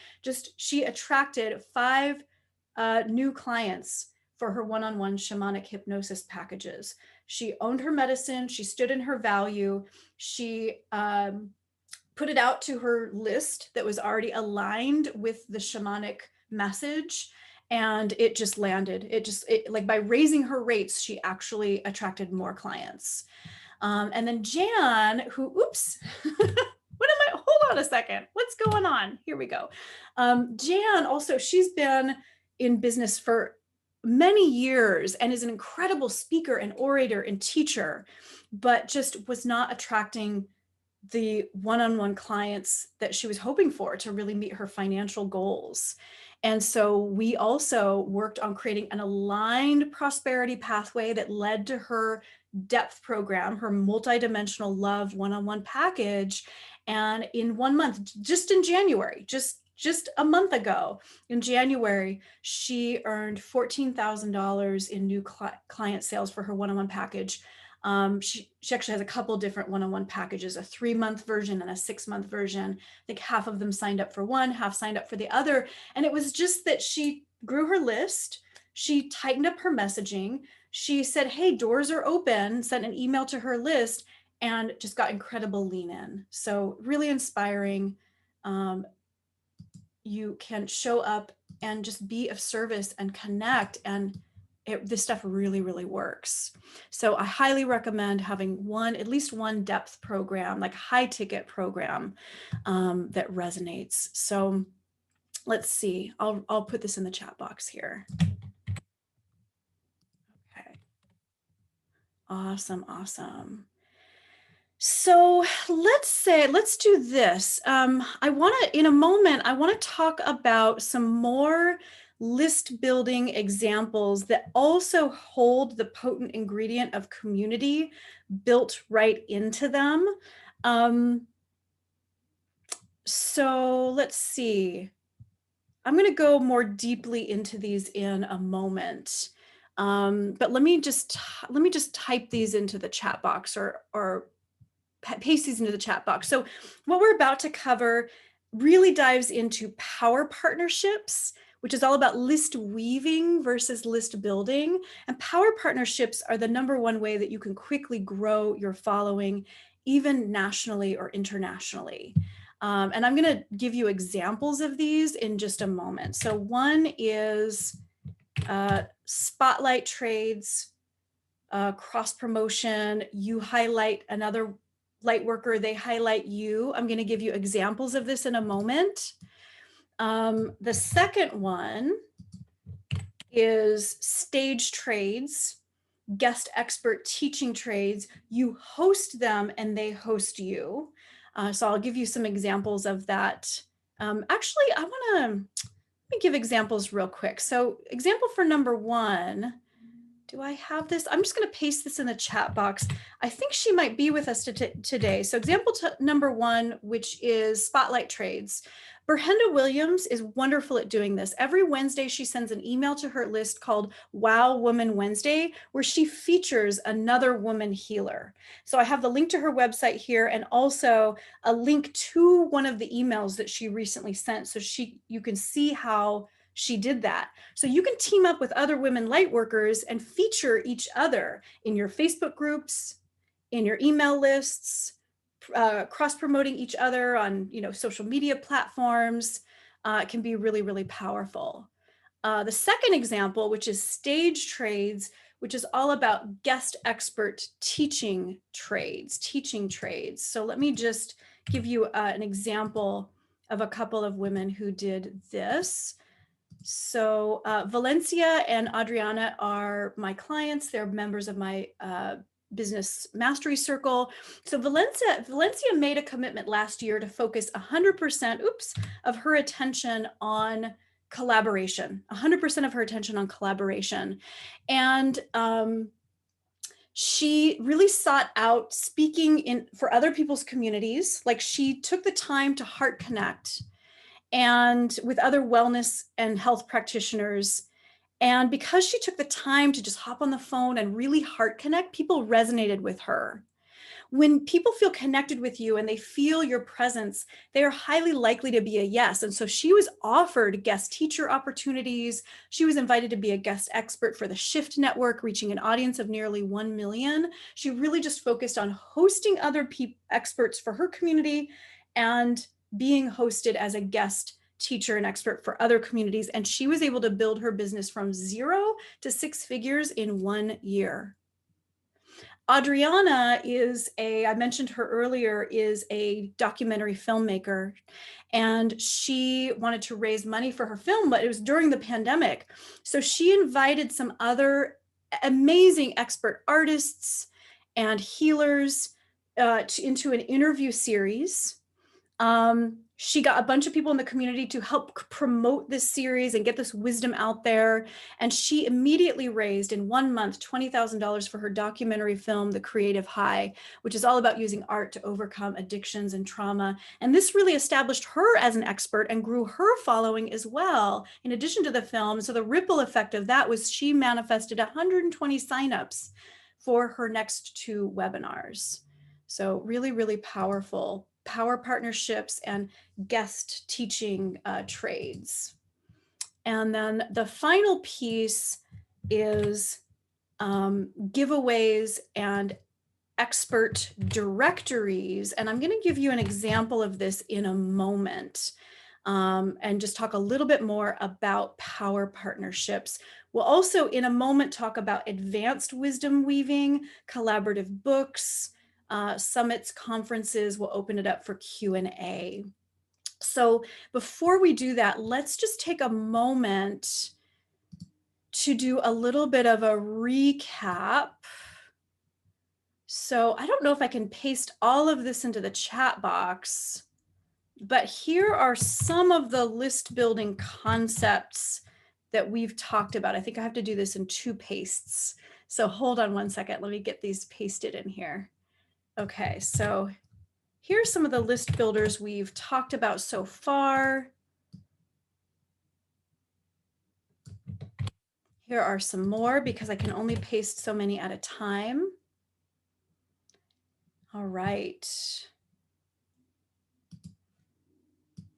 she attracted 5 new clients for her one-on-one shamanic hypnosis packages. She owned her medicine. She stood in her value. She put it out to her list that was already aligned with the shamanic message. And it just landed. Like by raising her rates, she actually attracted more clients. And then Jan, who, oops, hold on a second. What's going on? Here we go. Jan also, she's been in business for many years and is an incredible speaker and orator and teacher, but just was not attracting the one-on-one clients that she was hoping for to really meet her financial goals. And so we also worked on creating an aligned prosperity pathway that led to her depth program, her multidimensional love one-on-one package. And in 1 month, just in January, just just a month ago in January, she earned $14,000 in new client sales for her one-on-one package. She actually has a couple different one-on-one packages, a 3-month version and a 6-month version. I think half of them signed up for one, half signed up for the other. And it was just that she grew her list. She tightened up her messaging. She said, hey, doors are open, sent an email to her list, and just got incredible lean in. So really inspiring. You can show up and just be of service and connect, and this stuff really, really works. So I highly recommend having at least one depth program, like high ticket program, that resonates. So let's see, I'll put this in the chat box here. Okay. Awesome. So let's do this. In a moment, I want to talk about some more list building examples that also hold the potent ingredient of community built right into them. So let's see. I'm going to go more deeply into these in a moment. But let me just type these into the chat box or paste these into the chat box. So what we're about to cover really dives into power partnerships, which is all about list weaving versus list building. And power partnerships are the #1 way that you can quickly grow your following, even nationally or internationally. And I'm going to give you examples of these in just a moment. So one is spotlight trades, cross promotion. You highlight another light worker, they highlight you. I'm going to give you examples of this in a moment. The second one is stage trades, guest expert teaching trades. You host them and they host you. So I'll give you some examples of that. Actually, let me give examples real quick. So example for #1, do I have this? I'm just going to paste this in the chat box. I think she might be with us today. So example #1, which is spotlight trades. Berhenda Williams is wonderful at doing this. Every Wednesday, she sends an email to her list called Wow Woman Wednesday, where she features another woman healer. So I have the link to her website here and also a link to one of the emails that she recently sent. So you can see how she did that. So you can team up with other women light workers and feature each other in your Facebook groups, in your email lists, cross-promoting each other on social media platforms. It can be really, really powerful. The second example, which is stage trades, which is all about guest expert teaching trades. So let me just give you an example of a couple of women who did this. So Valencia and Adriana are my clients. They're members of my business mastery circle. So Valencia made a commitment last year to focus 100% of her attention on collaboration, 100% of her attention on collaboration. And she really sought out speaking for other people's communities. Like, she took the time to heart connect and with other wellness and health practitioners. And because she took the time to just hop on the phone and really heart connect, people resonated with her. When people feel connected with you and they feel your presence, they are highly likely to be a yes. And so she was offered guest teacher opportunities. She was invited to be a guest expert for the Shift Network, reaching an audience of nearly 1 million. She really just focused on hosting other experts for her community and being hosted as a guest teacher and expert for other communities. And she was able to build her business from 0 to 6 figures in 1 year. Adriana I mentioned her earlier, is a documentary filmmaker, and she wanted to raise money for her film, but it was during the pandemic. So she invited some other amazing expert artists and healers into an interview series. She got a bunch of people in the community to help promote this series and get this wisdom out there. And she immediately raised in 1 month $20,000 for her documentary film, The Creative High, which is all about using art to overcome addictions and trauma. And this really established her as an expert and grew her following as well, in addition to the film. So the ripple effect of that was she manifested 120 signups for her next 2 webinars. So really, really powerful power partnerships and guest teaching trades. And then the final piece is giveaways and expert directories. And I'm going to give you an example of this in a moment, and just talk a little bit more about power partnerships. We'll also in a moment talk about advanced wisdom weaving, collaborative books, summits, conferences. We'll open it up for Q&A. So before we do that, let's just take a moment to do a little bit of a recap. So I don't know if I can paste all of this into the chat box, but here are some of the list building concepts that we've talked about. I think I have to do this in 2 pastes. So hold on one second. Let me get these pasted in here. Okay, so here's some of the list builders we've talked about so far. Here are some more because I can only paste so many at a time. All right.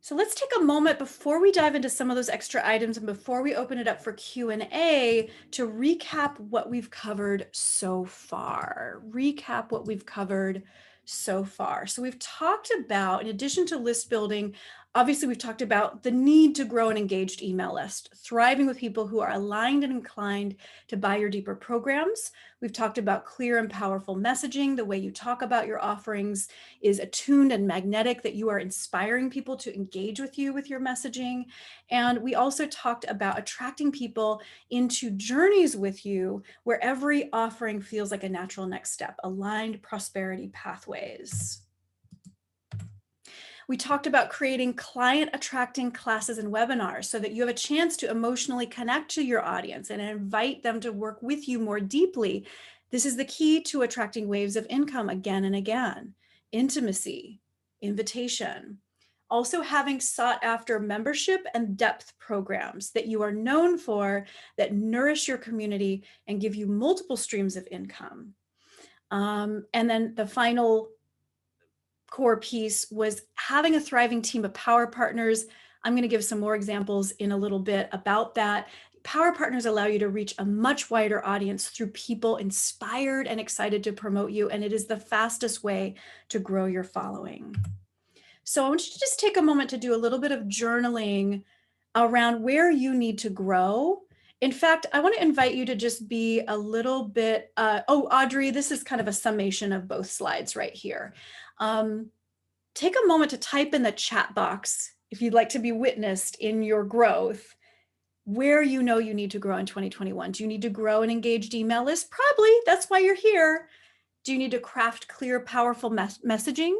So let's take a moment before we dive into some of those extra items and before we open it up for Q&A to recap what we've covered so far. So we've talked about, in addition to list building, obviously we've talked about the need to grow an engaged email list, thriving with people who are aligned and inclined to buy your deeper programs. We've talked about clear and powerful messaging. The way you talk about your offerings is attuned and magnetic, that you are inspiring people to engage with you with your messaging. And we also talked about attracting people into journeys with you where every offering feels like a natural next step, aligned prosperity pathways. We talked about creating client attracting classes and webinars so that you have a chance to emotionally connect to your audience and invite them to work with you more deeply. This is the key to attracting waves of income again and again. Intimacy, invitation. Also having sought after membership and depth programs that you are known for that nourish your community and give you multiple streams of income. And then the final core piece was having a thriving team of power partners. I'm going to give some more examples in a little bit about that. Power partners allow you to reach a much wider audience through people inspired and excited to promote you, and it is the fastest way to grow your following. So I want you to just take a moment to do a little bit of journaling around where you need to grow. In fact, I want to invite you to just be a little bit, Audrey, this is kind of a summation of both slides right here. Take a moment to type in the chat box if you'd like to be witnessed in your growth, where you know you need to grow in 2021. Do you need to grow an engaged email list? Probably, that's why you're here. Do you need to craft clear, powerful messaging?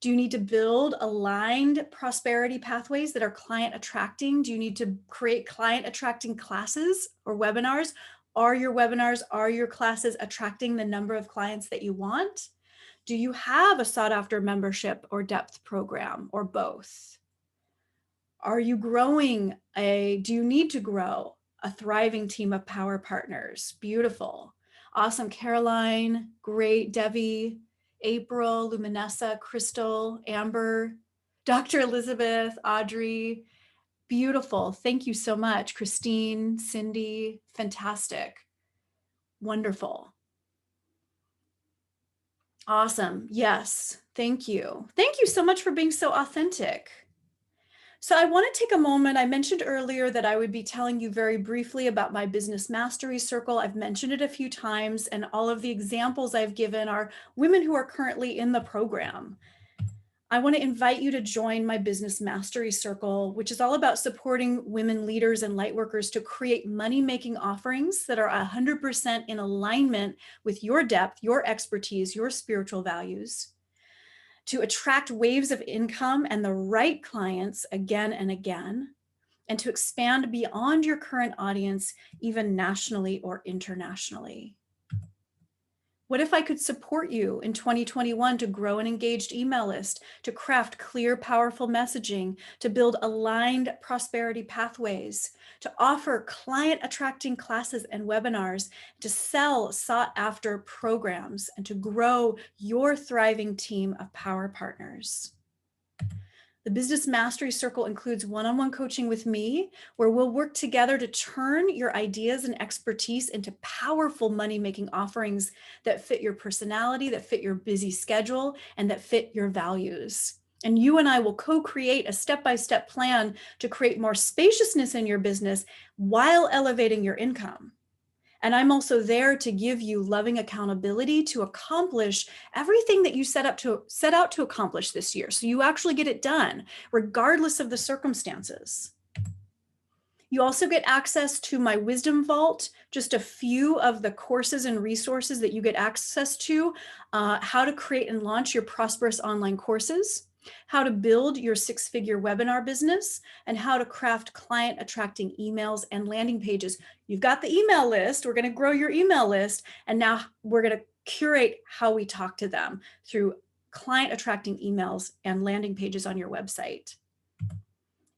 Do you need to build aligned prosperity pathways that are client attracting? Do you need to create client attracting classes or webinars? Are your webinars, are your classes attracting the number of clients that you want? Do you have a sought after membership or depth program or both? Are you growing do you need to grow a thriving team of power partners? Beautiful. Awesome. Caroline, great. Debbie, April, Luminessa, Crystal, Amber, Dr. Elizabeth, Audrey. Beautiful. Thank you so much. Christine, Cindy, fantastic. Wonderful. Awesome. Yes. Thank you. Thank you so much for being so authentic. So I want to take a moment. I mentioned earlier that I would be telling you very briefly about my Business Mastery Circle. I've mentioned it a few times, and all of the examples I've given are women who are currently in the program. I want to invite you to join my Business Mastery Circle, which is all about supporting women leaders and lightworkers to create money-making offerings that are 100% in alignment with your depth, your expertise, your spiritual values, to attract waves of income and the right clients again and again, and to expand beyond your current audience, even nationally or internationally. What if I could support you in 2021 to grow an engaged email list, to craft clear, powerful messaging, to build aligned prosperity pathways, to offer client attracting classes and webinars, to sell sought after programs, and to grow your thriving team of power partners? The Business Mastery Circle includes one-on-one coaching with me, where we'll work together to turn your ideas and expertise into powerful money-making offerings that fit your personality, that fit your busy schedule, and that fit your values. And you and I will co-create a step-by-step plan to create more spaciousness in your business while elevating your income. And I'm also there to give you loving accountability to accomplish everything that you set out to accomplish this year. So you actually get it done, regardless of the circumstances. You also get access to my Wisdom Vault, just a few of the courses and resources that you get access to, how to create and launch your prosperous online courses, how to build your six-figure webinar business, and how to craft client attracting emails and landing pages. You've got the email list. We're going to grow your email list. And now we're going to curate how we talk to them through client attracting emails and landing pages on your website.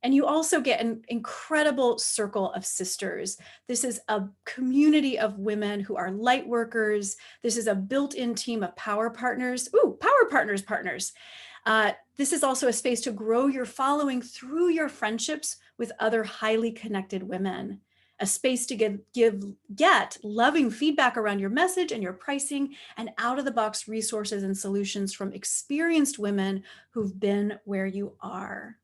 And you also get an incredible circle of sisters. This is a community of women who are light workers. This is a built-in team of power partners. Ooh, power partners. This is also a space to grow your following through your friendships with other highly connected women, a space to get loving feedback around your message and your pricing, and out-of-the-box resources and solutions from experienced women who've been where you are.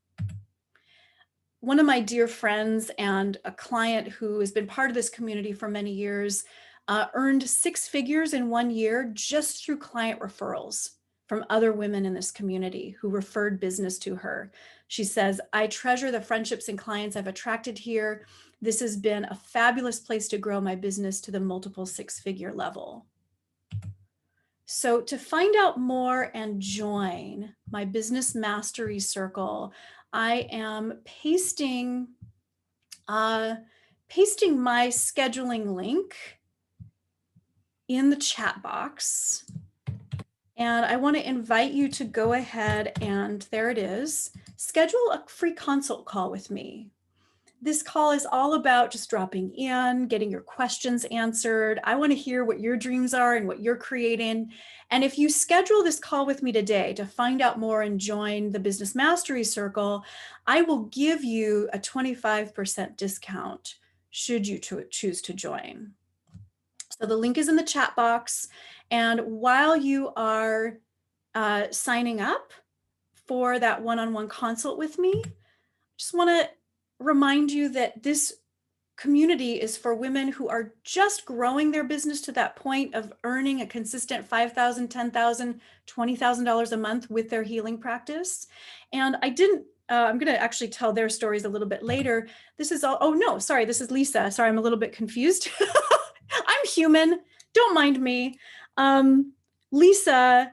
One of my dear friends and a client who has been part of this community for many years earned six figures in 1 year just through client referrals from other women in this community who referred business to her. She says, I treasure the friendships and clients I've attracted here. This has been a fabulous place to grow my business to the multiple six-figure level. So to find out more and join my Business Mastery Circle, I am pasting my scheduling link in the chat box. And I want to invite you to go ahead and, there it is, schedule a free consult call with me. This call is all about just dropping in, getting your questions answered. I want to hear what your dreams are and what you're creating. And if you schedule this call with me today to find out more and join the Business Mastery Circle, I will give you a 25% discount should you choose to join. So the link is in the chat box. And while you are signing up for that one-on-one consult with me, I just want to remind you that this community is for women who are just growing their business to that point of earning a consistent $5,000, $10,000, $20,000 a month with their healing practice. And I'm going to actually tell their stories a little bit later. This is all, oh no, sorry, this is Lisa. Sorry, I'm a little bit confused. I'm human, don't mind me. Lisa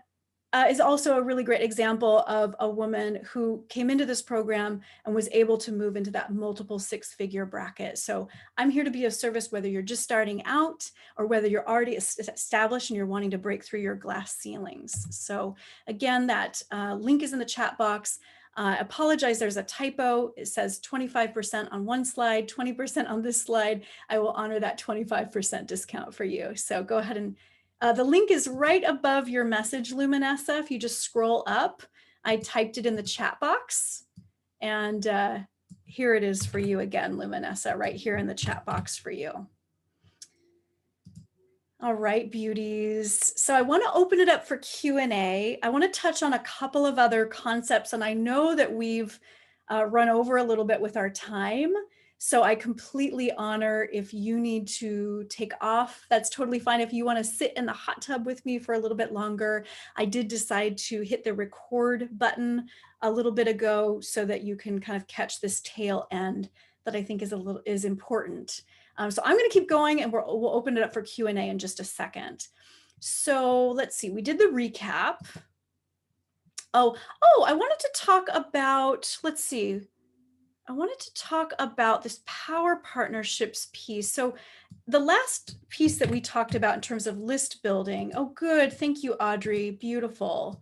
is also a really great example of a woman who came into this program and was able to move into that multiple six-figure bracket. So I'm here to be of service, whether you're just starting out or whether you're already established and you're wanting to break through your glass ceilings. So again, that link is in the chat box. Apologize, there's a typo. It says 25% on one slide, 20% on this slide. I will honor that 25% discount for you. So go ahead and the link is right above your message, Luminessa. If you just scroll up, I typed it in the chat box. And here it is for you again, Luminessa, right here in the chat box for you. All right, beauties. So I want to open it up for Q&A. I want to touch on a couple of other concepts, and I know that we've run over a little bit with our time. So I completely honor if you need to take off. That's totally fine. If you want to sit in the hot tub with me for a little bit longer, I did decide to hit the record button a little bit ago so that you can kind of catch this tail end that I think is important. So I'm going to keep going, and we'll open it up for Q&A in just a second. So let's see. We did the recap. I wanted to talk about, let's see. I wanted to talk about this power partnerships piece. So the last piece that we talked about in terms of list building. Oh, good. Thank you, Audrey. Beautiful.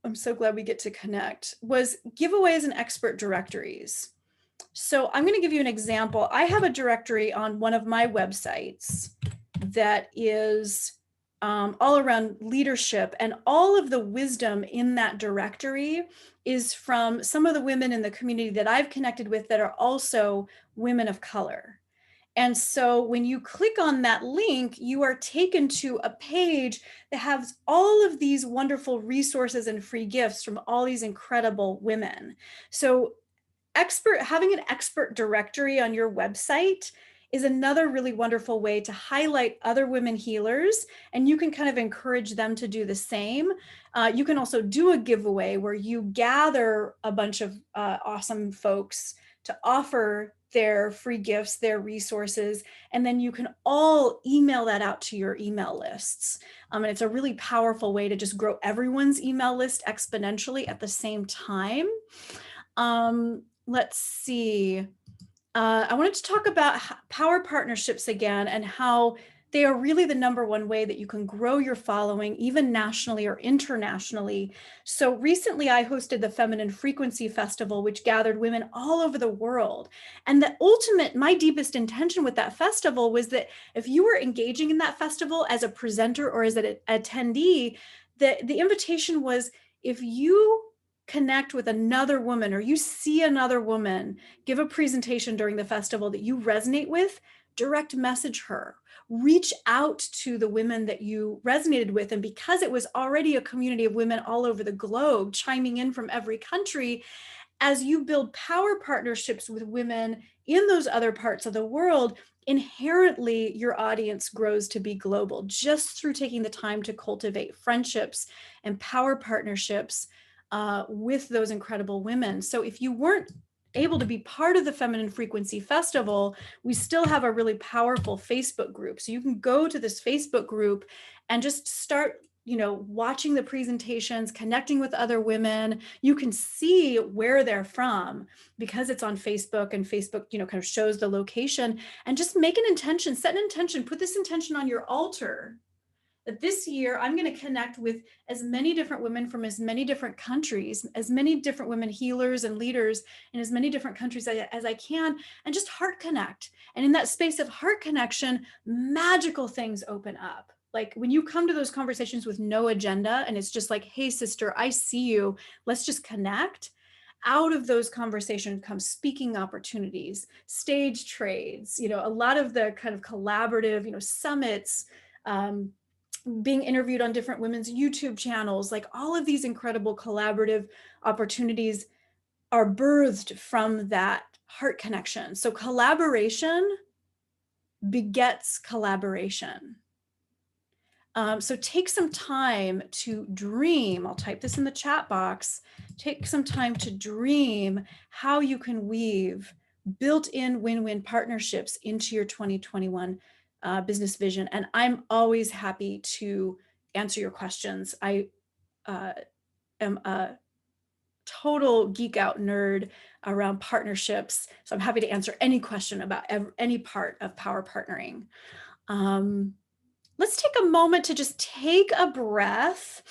I'm so glad we get to connect. Was giveaways and expert directories. So I'm going to give you an example. I have a directory on one of my websites that is all around leadership, and all of the wisdom in that directory is from some of the women in the community that I've connected with that are also women of color. And so when you click on that link, you are taken to a page that has all of these wonderful resources and free gifts from all these incredible women. So having an expert directory on your website is another really wonderful way to highlight other women healers, and you can kind of encourage them to do the same. You can also do a giveaway where you gather a bunch of awesome folks to offer their free gifts, their resources, and then you can all email that out to your email lists. And it's a really powerful way to just grow everyone's email list exponentially at the same time. Let's see. I wanted to talk about power partnerships again and how they are really the number one way that you can grow your following, even nationally or internationally. So recently I hosted the Feminine Frequency Festival, which gathered women all over the world. And my deepest intention with that festival was that if you were engaging in that festival as a presenter or as an attendee, the invitation was, if you connect with another woman or you see another woman give a presentation during the festival that you resonate with, direct message her, reach out to the women that you resonated with. And because it was already a community of women all over the globe chiming in from every country, as you build power partnerships with women in those other parts of the world, inherently your audience grows to be global just through taking the time to cultivate friendships and power partnerships with those incredible women. So if you weren't able to be part of the Feminine Frequency Festival, we still have a really powerful Facebook group. So you can go to this Facebook group and just start, watching the presentations, connecting with other women. You can see where they're from because it's on Facebook, and Facebook, kind of shows the location. And just make an intention, set an intention, put this intention on your altar that this year I'm going to connect with as many different women from as many different countries, as many different women healers and leaders in as many different countries as I can, and just heart connect. And in that space of heart connection, magical things open up. Like when you come to those conversations with no agenda, and it's just like, hey, sister, I see you. Let's just connect. Out of those conversations come speaking opportunities, stage trades, a lot of the kind of collaborative, summits, being interviewed on different women's YouTube channels. Like all of these incredible collaborative opportunities are birthed from that heart connection. So collaboration begets collaboration. So take some time to dream. I'll type this in the chat box. Take some time to dream how you can weave built-in win-win partnerships into your 2021 business vision. And I'm always happy to answer your questions. I am a total geek out nerd around partnerships. So I'm happy to answer any question about any part of power partnering. Let's take a moment to just take a breath.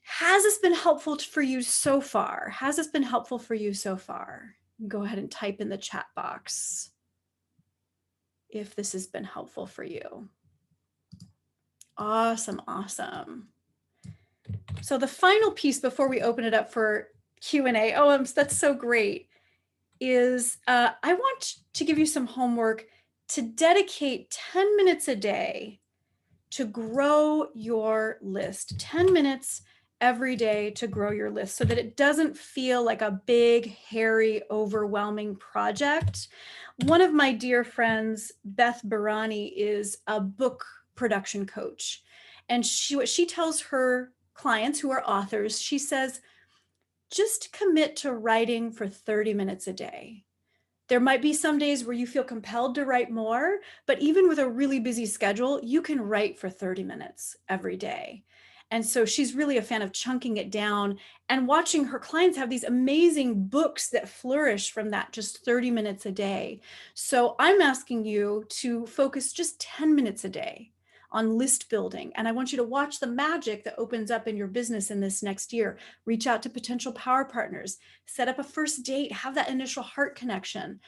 Has this been helpful for you so far? Has this been helpful for you so far? Go ahead and type in the chat box if this has been helpful for you. Awesome, awesome. So the final piece before we open it up for Q&A, that's so great, is I want to give you some homework to dedicate 10 minutes a day to grow your list. 10 minutes every day to grow your list so that it doesn't feel like a big, hairy, overwhelming project. One of my dear friends, Beth Barani, is a book production coach. And what she tells her clients who are authors, she says, just commit to writing for 30 minutes a day. There might be some days where you feel compelled to write more, but even with a really busy schedule, you can write for 30 minutes every day. And so she's really a fan of chunking it down and watching her clients have these amazing books that flourish from that just 30 minutes a day. So I'm asking you to focus just 10 minutes a day on list building. And I want you to watch the magic that opens up in your business in this next year. Reach out to potential power partners, set up a first date, have that initial heart connection.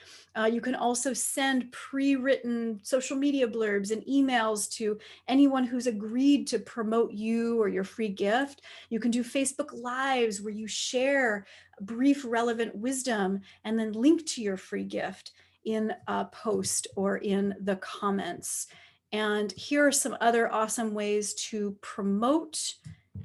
You can also send pre-written social media blurbs and emails to anyone who's agreed to promote you or your free gift. You can do Facebook Lives where you share brief relevant wisdom and then link to your free gift in a post or in the comments. And here are some other awesome ways to promote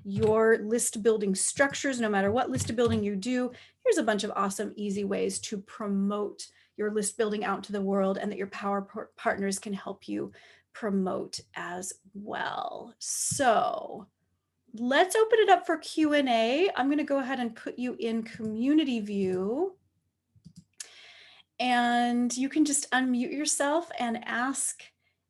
your list building structures. No matter what list building you do, here's a bunch of awesome, easy ways to promote your list building out to the world and that your power partners can help you promote as well. So let's open it up for Q&A. I'm going to go ahead and put you in community view. And you can just unmute yourself and ask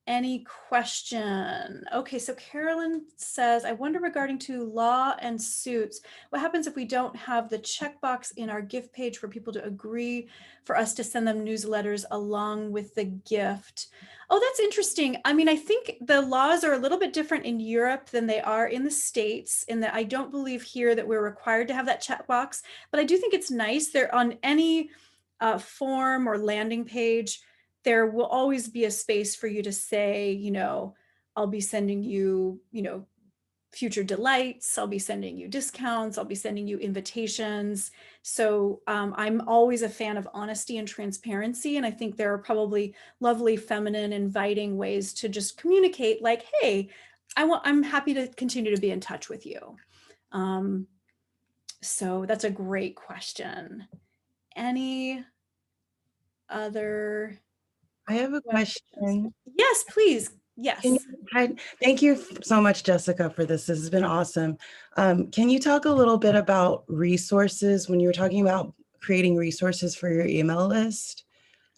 any question. Okay, so Carolyn says, I wonder regarding to law and suits, what happens if we don't have the checkbox in our gift page for people to agree for us to send them newsletters along with the gift? Oh, that's interesting. I mean, I think the laws are a little bit different in Europe than they are in the States, in that I don't believe here that we're required to have that checkbox, but I do think it's nice. They're on any form or landing page, there will always be a space for you to say, you know, I'll be sending you, you know, future delights, I'll be sending you discounts, I'll be sending you invitations. So I'm always a fan of honesty and transparency. And I think there are probably lovely, feminine, inviting ways to just communicate like, hey, I'm happy to continue to be in touch with you. So that's a great question. Any other I have a questions? question. Yes, please. Yes. Thank you so much, Jessica, for this. This has been awesome. Can you talk a little bit about resources when you were talking about creating resources for your email list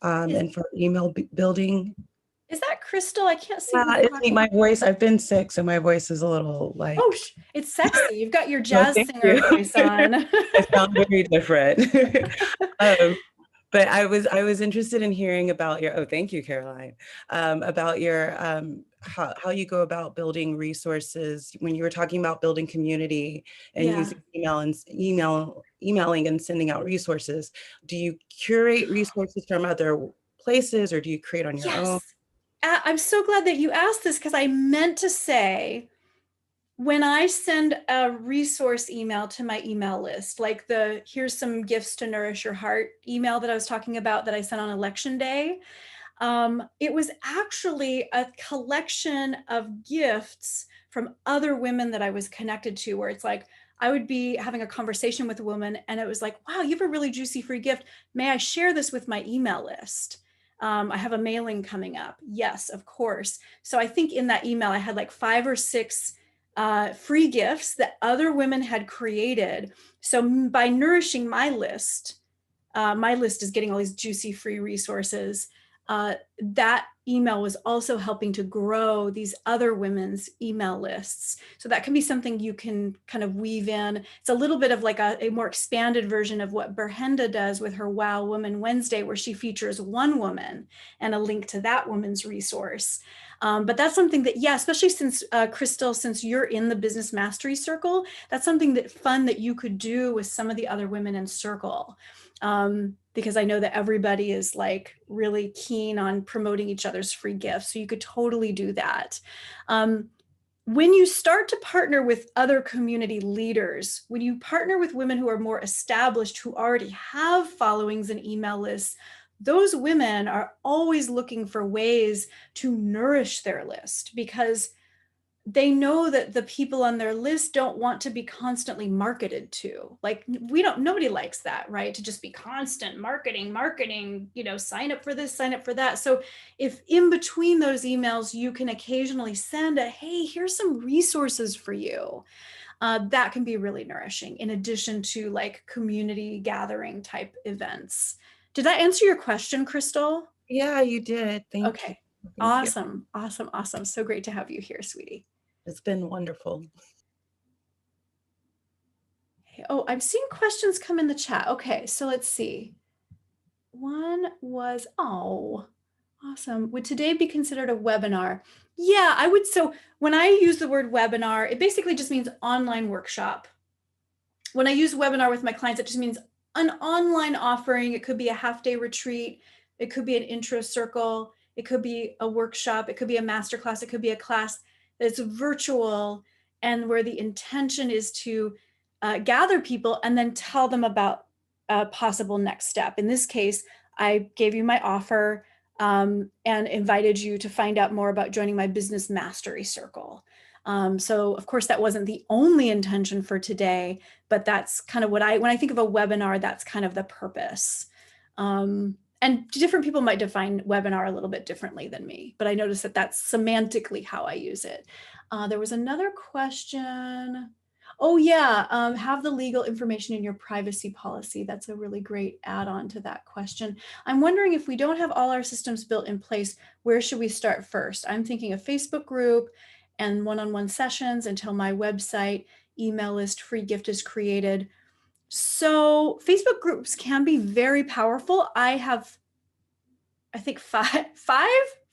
and for email building? Is that Crystal? I can't see who's It's me, talking. my voice. I've been sick, so my voice is a little like. Oh, it's sexy. You've got your No, jazz thank singer you. voice on. I sound very different. um, but I was interested in hearing about your, oh, thank you, Caroline, about your, how you go about building resources when you were talking about building community and Yeah. using emailing and sending out resources. Do you curate resources from other places or do you create on your own? Yes. I'm so glad that you asked this because I meant to say, when I send a resource email to my email list, like the here's some gifts to nourish your heart email that I was talking about that I sent on election day, it was actually a collection of gifts from other women that I was connected to, where it's like, I would be having a conversation with a woman and it was like, wow, you have a really juicy free gift. May I share this with my email list? I have a mailing coming up. Yes, of course. So I think in that email, I had like 5 or 6 free gifts that other women had created. So by nourishing my list is getting all these juicy free resources. That email was also helping to grow these other women's email lists. So that can be something you can kind of weave in. It's a little bit of like a more expanded version of what Berhenda does with her Wow Woman Wednesday, where she features one woman and a link to that woman's resource. But that's something that, yeah, especially since Crystal, since you're in the business mastery circle, that's something that fun that you could do with some of the other women in circle. Because I know that everybody is like really keen on promoting each other's free gifts. So you could totally do that. When you start to partner with other community leaders, when you partner with women who are more established, who already have followings and email lists, those women are always looking for ways to nourish their list because they know that the people on their list don't want to be constantly marketed to. Like nobody likes that, right? To just be constant marketing, you know, sign up for this, sign up for that. So if in between those emails, you can occasionally send a, hey, here's some resources for you. That can be really nourishing in addition to like community gathering type events. Did that answer your question, Crystal? Yeah, you did. Thank you. Okay. Thank you. Awesome. So great to have you here, sweetie. It's been wonderful. Okay. Oh, I'm seeing questions come in the chat. Okay, so let's see. One was, oh, awesome. Would today be considered a webinar? Yeah, I would. So when I use the word webinar, it basically just means online workshop. When I use webinar with my clients, it just means an online offering. It could be a half-day retreat. It could be an intro circle. It could be a workshop. It could be a masterclass. It could be a class that's virtual and where the intention is to gather people and then tell them about a possible next step. In this case, I gave you my offer and invited you to find out more about joining my business mastery circle. So of course that wasn't the only intention for today, but that's kind of what when I think of a webinar, that's kind of the purpose. And different people might define webinar a little bit differently than me, but I noticed that that's semantically how I use it. There was another question. Oh yeah, have the legal information in your privacy policy. That's a really great add-on to that question. I'm wondering if we don't have all our systems built in place, where should we start first? I'm thinking a Facebook group and one-on-one sessions until my website, email list, free gift is created. So Facebook groups can be very powerful. I have, I think five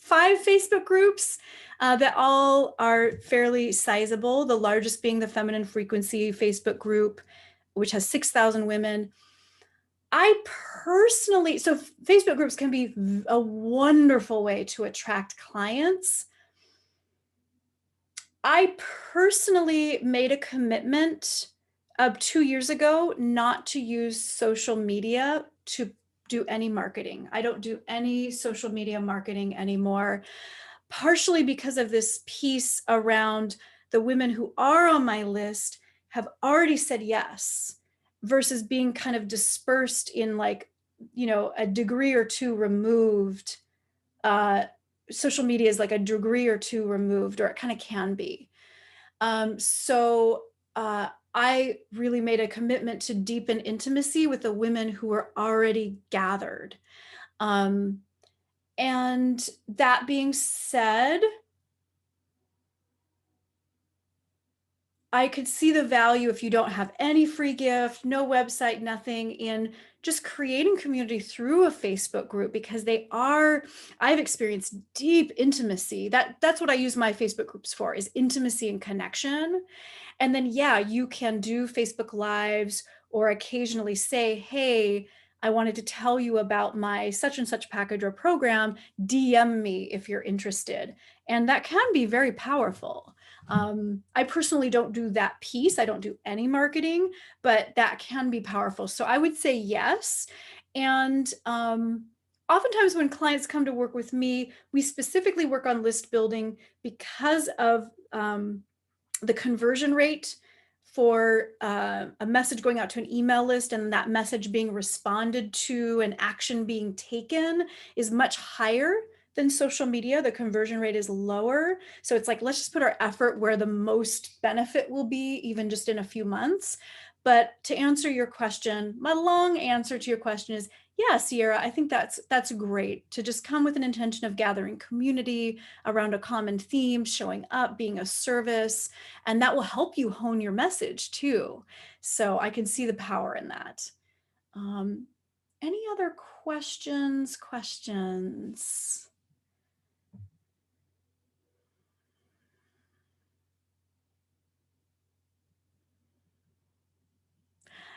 Facebook groups that all are fairly sizable. The largest being the Feminine Frequency Facebook group, which has 6,000 women. I personally, so Facebook groups can be a wonderful way to attract clients. I personally made a commitment 2 years ago not to use social media to do any marketing. I don't do any social media marketing anymore, partially because of this piece around the women who are on my list have already said yes, versus being kind of dispersed in like, a degree or two removed. Social media is like a degree or two removed, or it kind of can be. So I really made a commitment to deepen intimacy with the women who were already gathered. And that being said, I could see the value if you don't have any free gift, no website, nothing, in just creating community through a Facebook group, because I've experienced deep intimacy. That's what I use my Facebook groups for, is intimacy and connection. And then, yeah, you can do Facebook Lives or occasionally say, hey, I wanted to tell you about my such and such package or program, DM me if you're interested. And that can be very powerful. I personally don't do that piece. I don't do any marketing, but that can be powerful. So I would say yes. And oftentimes when clients come to work with me, we specifically work on list building because of the conversion rate for a message going out to an email list and that message being responded to and action being taken is much higher than social media. The conversion rate is lower. So it's like, let's just put our effort where the most benefit will be, even just in a few months. But to answer your question, my long answer to your question is, yeah, Sierra, I think that's great to just come with an intention of gathering community around a common theme, showing up, being a service, and that will help you hone your message too. So I can see the power in that. Any other questions?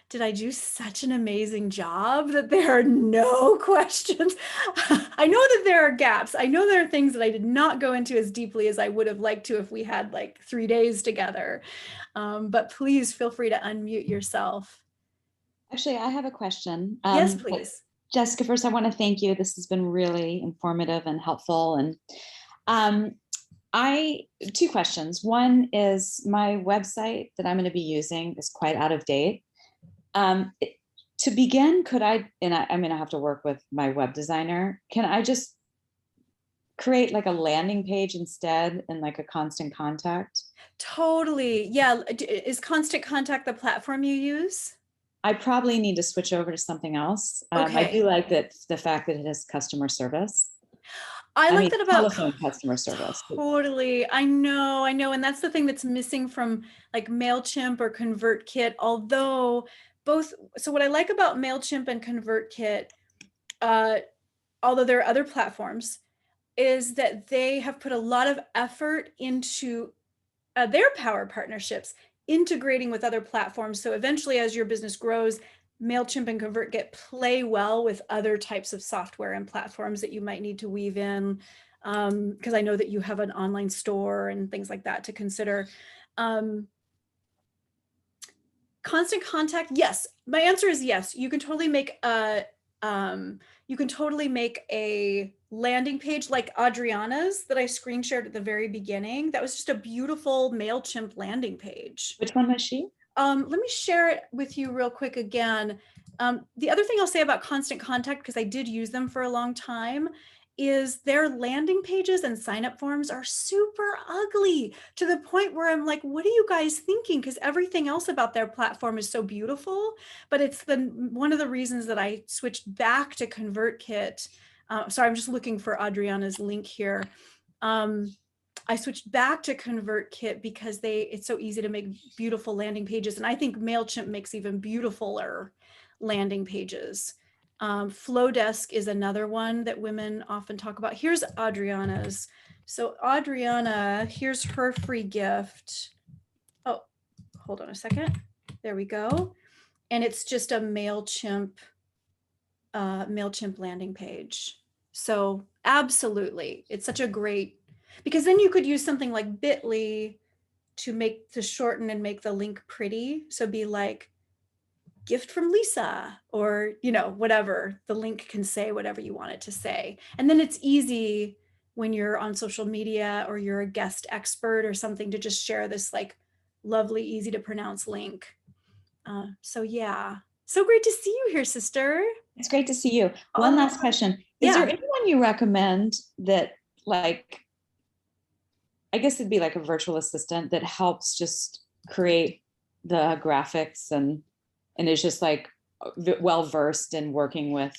Did I do such an amazing job that there are no questions? I know that there are gaps. I know there are things that I did not go into as deeply as I would have liked to if we had like 3 days together. But please feel free to unmute yourself. Actually, I have a question. Yes, please. Jessica, first, I want to thank you. This has been really informative and helpful. And two questions. One is, my website that I'm going to be using is quite out of date. To begin, could I, and I'm going to have to work with my web designer, can I just create like a landing page instead and like a Constant Contact? Totally. Yeah. Is Constant Contact the platform you use? I probably need to switch over to something else. I Okay. do like that, the fact that it has customer service. I I like mean, that about telephone customer service. totally. I know. And that's the thing that's missing from like MailChimp or ConvertKit, although both, so what I like about MailChimp and ConvertKit, although there are other platforms, is that they have put a lot of effort into their power partnerships, integrating with other platforms. So eventually, as your business grows, MailChimp and ConvertKit play well with other types of software and platforms that you might need to weave in, because I know that you have an online store and things like that to consider. Constant Contact, yes. My answer is yes. You can totally make a landing page like Adriana's that I screen shared at the very beginning. That was just a beautiful MailChimp landing page. Which one was she? Let me share it with you real quick again. The other thing I'll say about Constant Contact, because I did use them for a long time, is their landing pages and sign-up forms are super ugly, to the point where I'm like, what are you guys thinking? Because everything else about their platform is so beautiful. But it's one of the reasons that I switched back to ConvertKit. Sorry, I'm just looking for Adriana's link here. I switched back to ConvertKit because it's so easy to make beautiful landing pages. And I think MailChimp makes even beautifuler landing pages. Flowdesk is another one that women often talk about. Here's Adriana's. So Adriana, here's her free gift. Oh, hold on a second. There we go. And it's just a MailChimp landing page. So absolutely, it's such a great, because then you could use something like Bitly to shorten and make the link pretty. So be like, gift from Lisa, or, whatever. The link can say whatever you want it to say. And then it's easy when you're on social media or you're a guest expert or something to just share this like lovely, easy to pronounce link. So yeah, so great to see you here, sister. It's great to see you. One last question. Is there anyone you recommend that, like, I guess it'd be like a virtual assistant that helps just create the graphics and is just like well-versed in working with?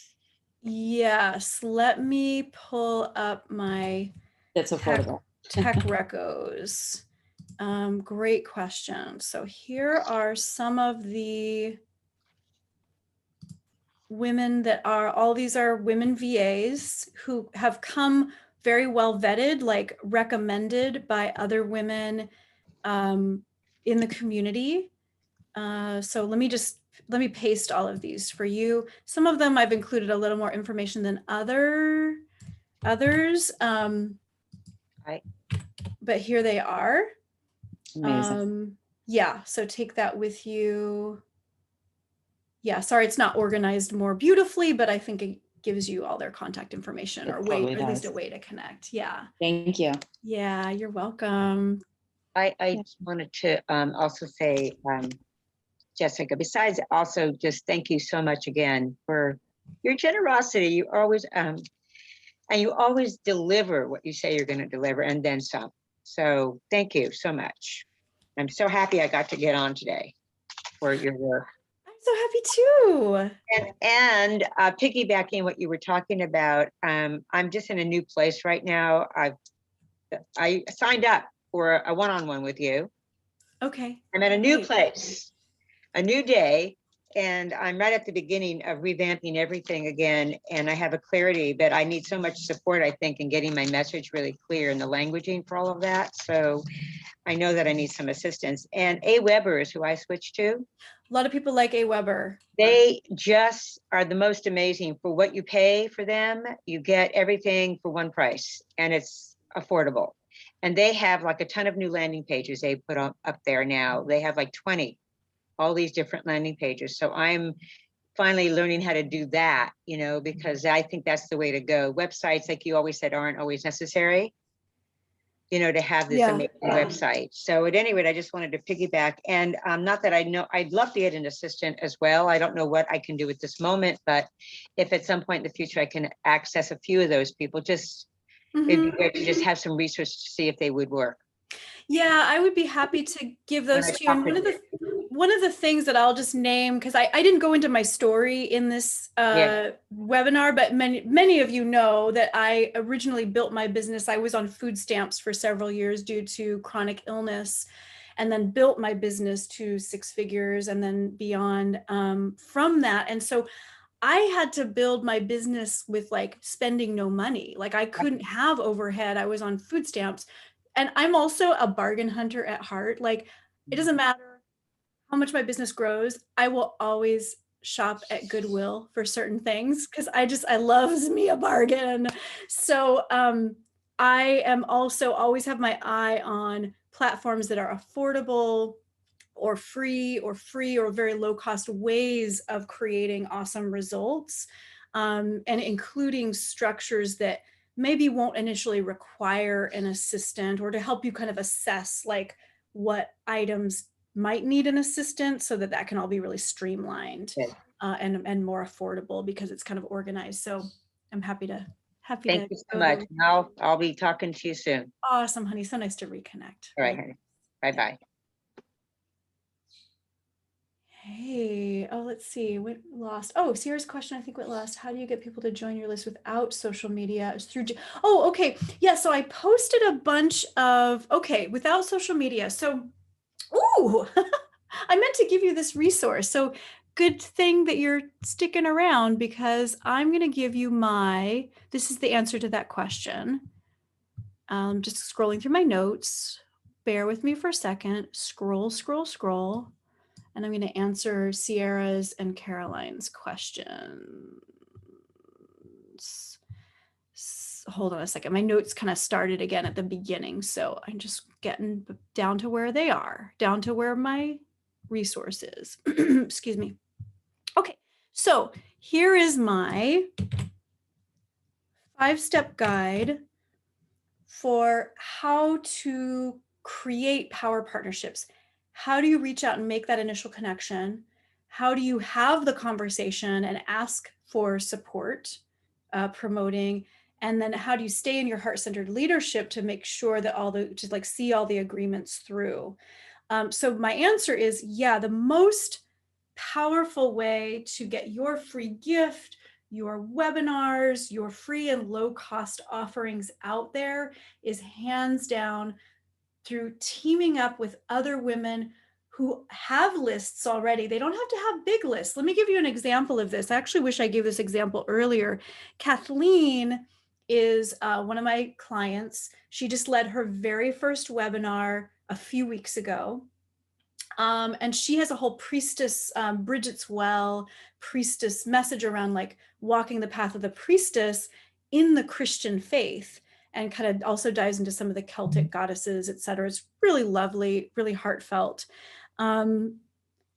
Yes, let me pull up my That's affordable. Tech recos. Great question. So here are some of the women that all these are women VAs who have come very well vetted, like recommended by other women in the community. So let me paste all of these for you. Some of them I've included a little more information than others. Right. But here they are. Amazing. Yeah, so take that with you. Yeah, sorry, it's not organized more beautifully, but I think it gives you all their contact information, or at least a way to connect. Yeah. Thank you. Yeah, you're welcome. I wanted to also say, Jessica, besides also just thank you so much again for your generosity. You always and you always deliver what you say you're going to deliver, and then some. So thank you so much. I'm so happy I got to get on today for your work. I'm so happy too. And piggybacking what you were talking about, I'm just in a new place right now. I signed up for a one-on-one with you. Okay. I'm at a new place, a new day, and I'm right at the beginning of revamping everything again. And I have a clarity, but I need so much support, I think, in getting my message really clear and the languaging for all of that. So I know that I need some assistance. And AWeber is who I switched to. A lot of people like AWeber. They just are the most amazing. For what you pay for them, you get everything for one price, and it's affordable. And they have like a ton of new landing pages they put up there now. They have like 20, all these different landing pages. So I'm finally learning how to do that, because I think that's the way to go. Websites, like you always said, aren't always necessary, to have this amazing website. So at any rate, I just wanted to piggyback. And not that I know, I'd love to get an assistant as well. I don't know what I can do at this moment, but if at some point in the future I can access a few of those people, just it'd be great to just have some research to see if they would work. Yeah, I would be happy to give those to you. And one of the things that I'll just name, because I didn't go into my story in this Yeah. webinar, but many of you know that I originally built my business. I was on food stamps for several years due to chronic illness, and then built my business to 6 figures and then beyond from that. And so I had to build my business with like spending no money. Like I couldn't have overhead. I was on food stamps. And I'm also a bargain hunter at heart. Like it doesn't matter how much my business grows, I will always shop at Goodwill for certain things because I loves me a bargain. So I am also always have my eye on platforms that are affordable or free or very low cost ways of creating awesome results, and including structures that maybe won't initially require an assistant, or to help you kind of assess like what items might need an assistant so that that can all be really streamlined Good. and more affordable because it's kind of organized. So I'm happy to Thank you so go much. there. Now I'll be talking to you soon. Awesome, honey. So nice to reconnect. All right, honey. Bye-bye. Hey, oh, let's see, went lost. Oh, Sierra's question, I think went lost. How do you get people to join your list without social media? It's through, oh, okay. Yeah, so I posted a bunch of, okay, without social media. So, ooh, I meant to give you this resource. So good thing that you're sticking around because I'm going to give you this is the answer to that question. Just scrolling through my notes. Bear with me for a second. Scroll. And I'm going to answer Sierra's and Caroline's questions. Hold on a second. My notes kind of started again at the beginning. So I'm just getting down to where they are, down to where my resource is. Excuse me. Okay. So here is my 5-step guide for how to create power partnerships. How do you reach out and make that initial connection? How do you have the conversation and ask for support, promoting? And then how do you stay in your heart-centered leadership to make sure that to like see all the agreements through? So my answer is, yeah, the most powerful way to get your free gift, your webinars, your free and low cost offerings out there is hands down through teaming up with other women who have lists already. They don't have to have big lists. Let me give you an example of this. I actually wish I gave this example earlier. Kathleen is one of my clients. She just led her very first webinar a few weeks ago. And she has a whole priestess, Bridget's Well priestess message around like walking the path of the priestess in the Christian faith, and kind of also dives into some of the Celtic goddesses, et cetera. It's really lovely, really heartfelt.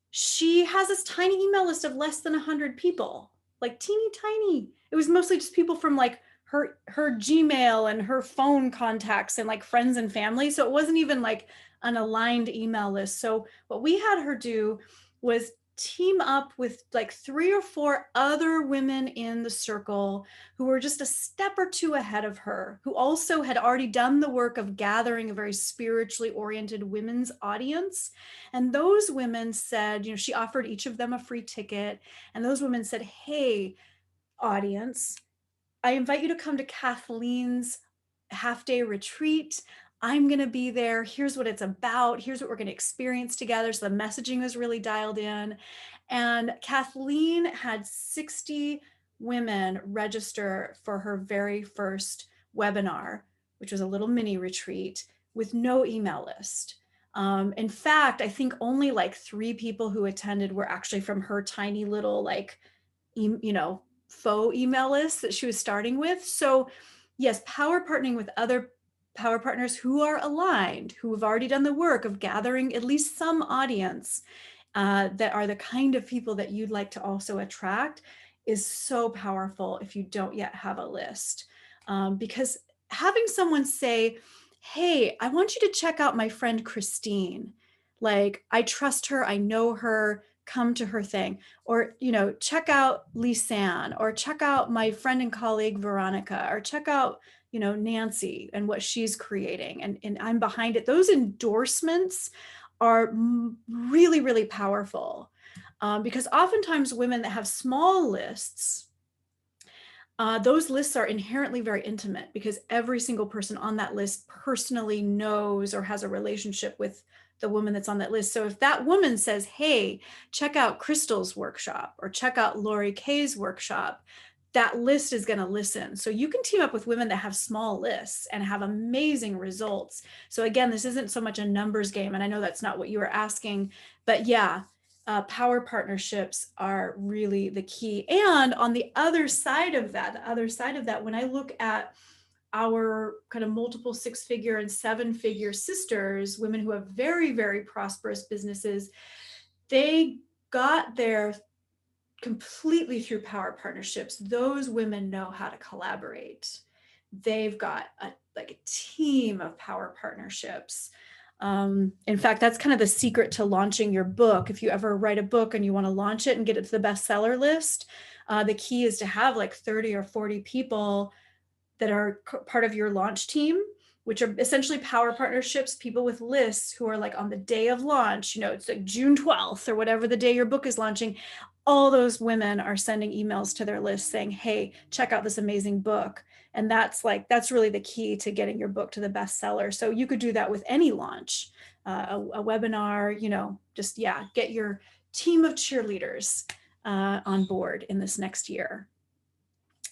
She has this tiny email list of less than 100 people, like teeny tiny. It was mostly just people from like her Gmail and her phone contacts and like friends and family. So it wasn't even like an aligned email list. So what we had her do was team up with like 3 or 4 other women in the circle who were just a step or two ahead of her, who also had already done the work of gathering a very spiritually oriented women's audience. And those women said, she offered each of them a free ticket. And those women said, hey, audience, I invite you to come to Kathleen's half-day retreat. I'm going to be there. Here's what it's about. Here's what we're going to experience together. So the messaging was really dialed in. And Kathleen had 60 women register for her very first webinar, which was a little mini retreat with no email list. In fact, I think only like 3 people who attended were actually from her tiny little like, faux email list that she was starting with. So yes, power partnering with other power partners who are aligned, who have already done the work of gathering at least some audience that are the kind of people that you'd like to also attract is so powerful if you don't yet have a list. Because having someone say, hey, I want you to check out my friend Christine. Like, I trust her, I know her, come to her thing. Or, check out Lisanne, or check out my friend and colleague Veronica, or check out Nancy and what she's creating, and I'm behind it. Those endorsements are really, really powerful, because oftentimes women that have small lists, those lists are inherently very intimate because every single person on that list personally knows or has a relationship with the woman that's on that list. So if that woman says, hey, check out Crystal's workshop or check out Lori Kay's workshop, that list is going to listen. So you can team up with women that have small lists and have amazing results. So again, this isn't so much a numbers game, and I know that's not what you were asking, but yeah, power partnerships are really the key. And on the other side of that, when I look at our kind of multiple 6-figure and 7-figure sisters, women who have very, very prosperous businesses, they got there completely through power partnerships. Those women know how to collaborate. They've got like a team of power partnerships. In fact, that's kind of the secret to launching your book. If you ever write a book and you want to launch it and get it to the bestseller list, the key is to have like 30 or 40 people that are part of your launch team, which are essentially power partnerships, people with lists who are like on the day of launch, it's like June 12th or whatever the day your book is launching. All those women are sending emails to their list saying, hey, check out this amazing book. And that's really the key to getting your book to the bestseller. So you could do that with any launch, a webinar, just, get your team of cheerleaders on board in this next year.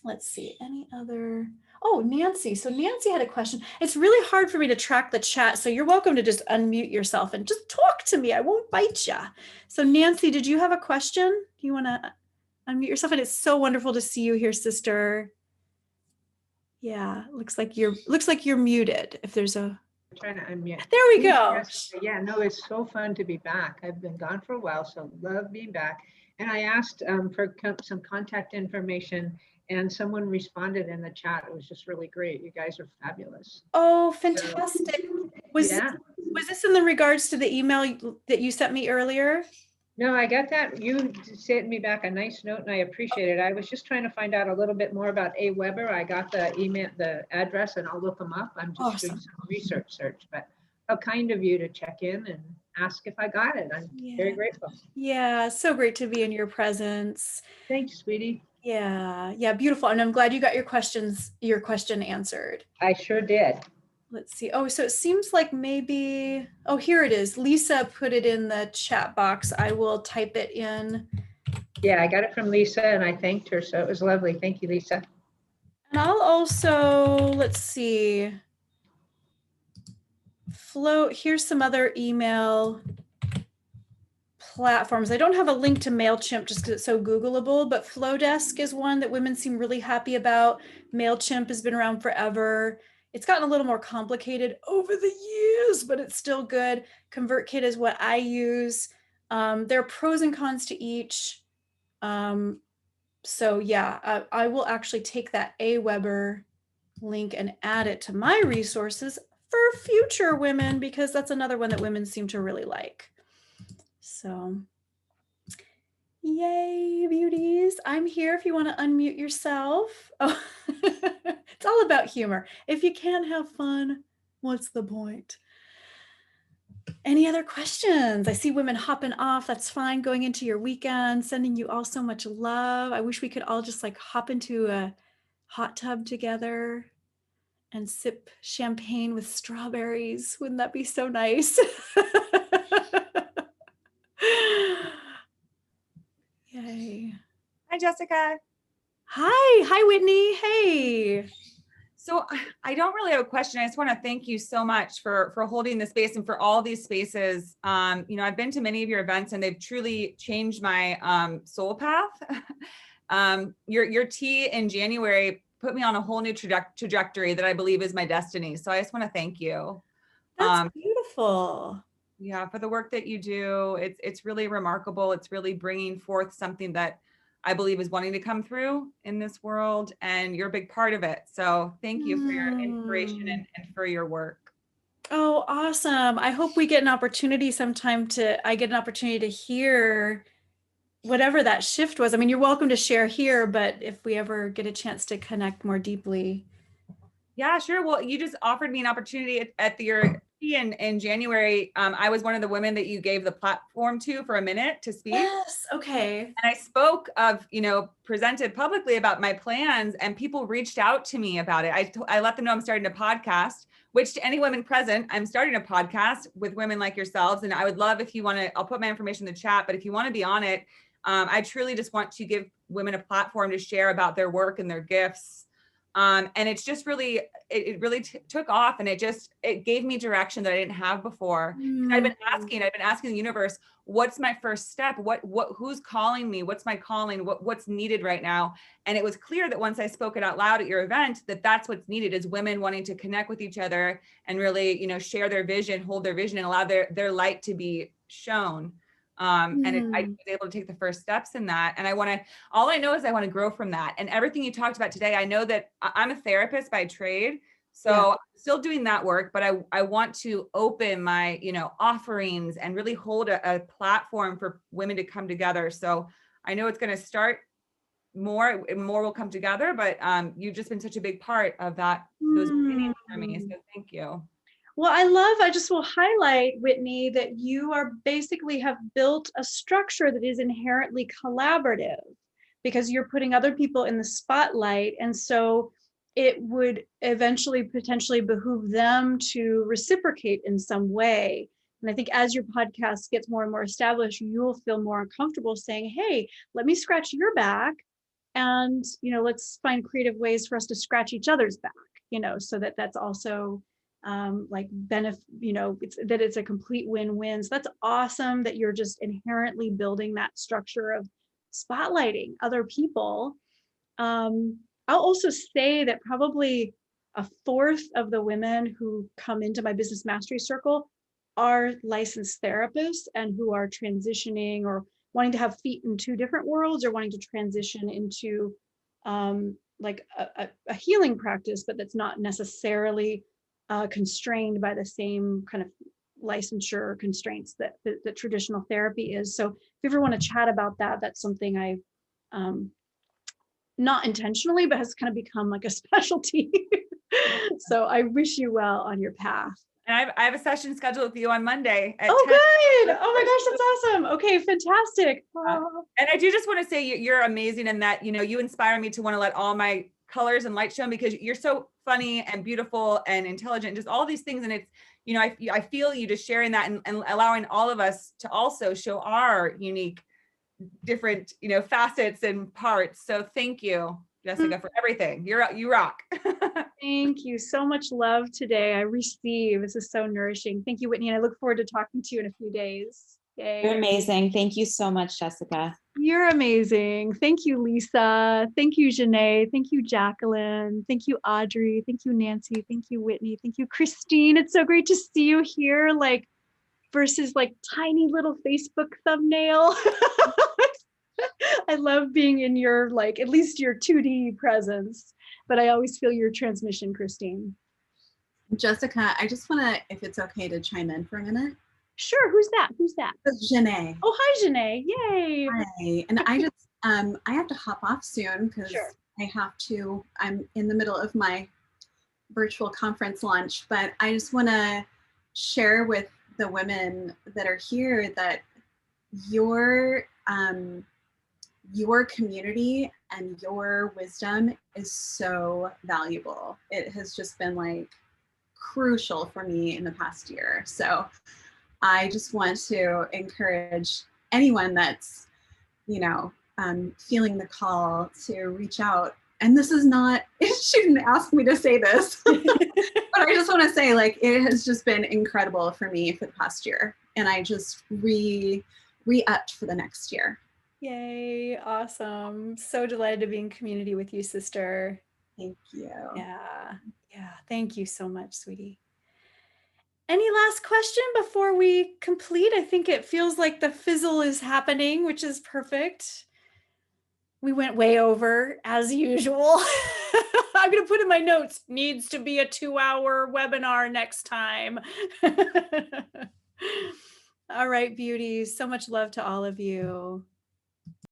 Let's see, any other? Oh, Nancy. So Nancy had a question. It's really hard for me to track the chat. So you're welcome to just unmute yourself and just talk to me. I won't bite you. So Nancy, did you have a question? Do you want to unmute yourself? And it's so wonderful to see you here, sister. Yeah, looks like you're muted. If there's a trying to unmute. There we go. Yes, yeah, no, it's so fun to be back. I've been gone for a while, so love being back. And I asked for some contact information, and someone responded in the chat. It was just really great. You guys are fabulous. Oh, fantastic. Was this in the regards to the email that you sent me earlier? No, I got that. You sent me back a nice note and I appreciate it. I was just trying to find out a little bit more about AWeber. I got the email, the address, and I'll look them up. I'm just doing some research search, but how kind of you to check in and ask if I got it. I'm very grateful. Yeah, so great to be in your presence. Thanks, sweetie. Yeah, beautiful. And I'm glad you got your question answered. I sure did. Let's see. Oh, so it seems like maybe, oh, here it is. Lisa put it in the chat box. I will type it in. Yeah, I got it from Lisa and I thanked her. So it was lovely. Thank you, Lisa. And I'll also, let's see. Here's some other email platforms. I don't have a link to MailChimp just because it's so Googleable, but Flowdesk is one that women seem really happy about. MailChimp has been around forever. It's gotten a little more complicated over the years, but it's still good. ConvertKit is what I use. There are pros and cons to each. So yeah, I will actually take that AWeber link and add it to my resources for future women, because that's another one that women seem to really like. So yay, beauties. I'm here if you want to unmute yourself. Oh, it's all about humor. If you can't have fun, what's the point? Any other questions? I see women hopping off. That's fine. Going into your weekend, sending you all so much love. I wish we could all just like hop into a hot tub together and sip champagne with strawberries. Wouldn't that be so nice? Yay. Hi, Jessica. Hi, Whitney. Hey. So I don't really have a question. I just want to thank you so much for holding the space and for all these spaces. I've been to many of your events and they've truly changed my soul path. Your tea in January put me on a whole new trajectory that I believe is my destiny. So I just want to thank you. That's beautiful. Yeah, for the work that you do. It's really remarkable. It's really bringing forth something that I believe is wanting to come through in this world, and you're a big part of it. So thank you for your inspiration and for your work. Oh, awesome. I hope we get an opportunity sometime I get an opportunity to hear whatever that shift was. I mean, you're welcome to share here, but if we ever get a chance to connect more deeply. Yeah, sure. Well, you just offered me an opportunity at your in January, I was one of the women that you gave the platform to for a minute to speak. Yes. Okay. And I spoke of, presented publicly about my plans, and people reached out to me about it. I let them know I'm starting a podcast, which to any women present, I'm starting a podcast with women like yourselves. And I would love if you want to, I'll put my information in the chat, but if you want to be on it, I truly just want to give women a platform to share about their work and their gifts. And it's just really, it really took off, and it gave me direction that I didn't have before. I've been asking the universe, what's my first step? Who's calling me? What's my calling? What's needed right now? And it was clear that once I spoke it out loud at your event, that's what's needed, is women wanting to connect with each other and really, share their vision, hold their vision, and allow their light to be shown. I was able to take the first steps in that. And all I know is I want to grow from that. And everything you talked about today, I know that I'm a therapist by trade. So I'm still doing that work, but I want to open my, offerings and really hold a platform for women to come together. So I know it's going to start more will come together, but you've just been such a big part of those beginnings for me. So thank you. Well, I just will highlight, Whitney, that you are basically have built a structure that is inherently collaborative, because you're putting other people in the spotlight. And so it would eventually potentially behoove them to reciprocate in some way. And I think as your podcast gets more and more established, you'll feel more comfortable saying, hey, let me scratch your back. And, let's find creative ways for us to scratch each other's back, so that's also it's a complete win-win. So that's awesome that you're just inherently building that structure of spotlighting other people. I'll also say that probably a fourth of the women who come into my business mastery circle are licensed therapists and who are transitioning or wanting to have feet in two different worlds, or wanting to transition into a healing practice, but that's not necessarily constrained by the same kind of licensure constraints that traditional therapy is. So if you ever want to chat about that, that's something I, not intentionally, but has kind of become like a specialty. So I wish you well on your path. And I have a session scheduled with you on Monday. Oh, 10. Good. Oh my gosh, that's awesome. Okay, fantastic. And I do just want to say you're amazing in that, you inspire me to want to let all my colors and light show, because you're so funny and beautiful and intelligent, just all these things. And it's, I feel you just sharing that and allowing all of us to also show our unique, different, facets and parts. So thank you, Jessica, for everything. You rock. Thank you. So much love today. I receive. This is so nourishing. Thank you, Whitney. And I look forward to talking to you in a few days. Yay. You're amazing. Thank you so much, Jessica. You're amazing. Thank you, Lisa. Thank you, Janae. Thank you, Jacqueline. Thank you, Audrey. Thank you, Nancy. Thank you, Whitney. Thank you, Christine. It's so great to see you here, versus tiny little Facebook thumbnail. I love being in your, at least your 2D presence, but I always feel your transmission, Christine. Jessica, I just want to, if it's okay to chime in for a minute. Sure. Who's that? It's Janae. Oh, hi, Janae. Yay. Hi. And I just, I have to hop off soon because I'm in the middle of my virtual conference launch, but I just want to share with the women that are here that your community and your wisdom is so valuable. It has just been crucial for me in the past year. So I just want to encourage anyone that's, feeling the call to reach out. And this is not, she didn't ask me to say this, but I just want to say it has just been incredible for me for the past year. And I just re-upped for the next year. Yay. Awesome. So delighted to be in community with you, sister. Thank you. Yeah. Thank you so much, sweetie. Any last question before we complete? I think it feels like the fizzle is happening, which is perfect. We went way over as usual. I'm going to put in my notes, needs to be a 2-hour webinar next time. All right, beauties. So much love to all of you.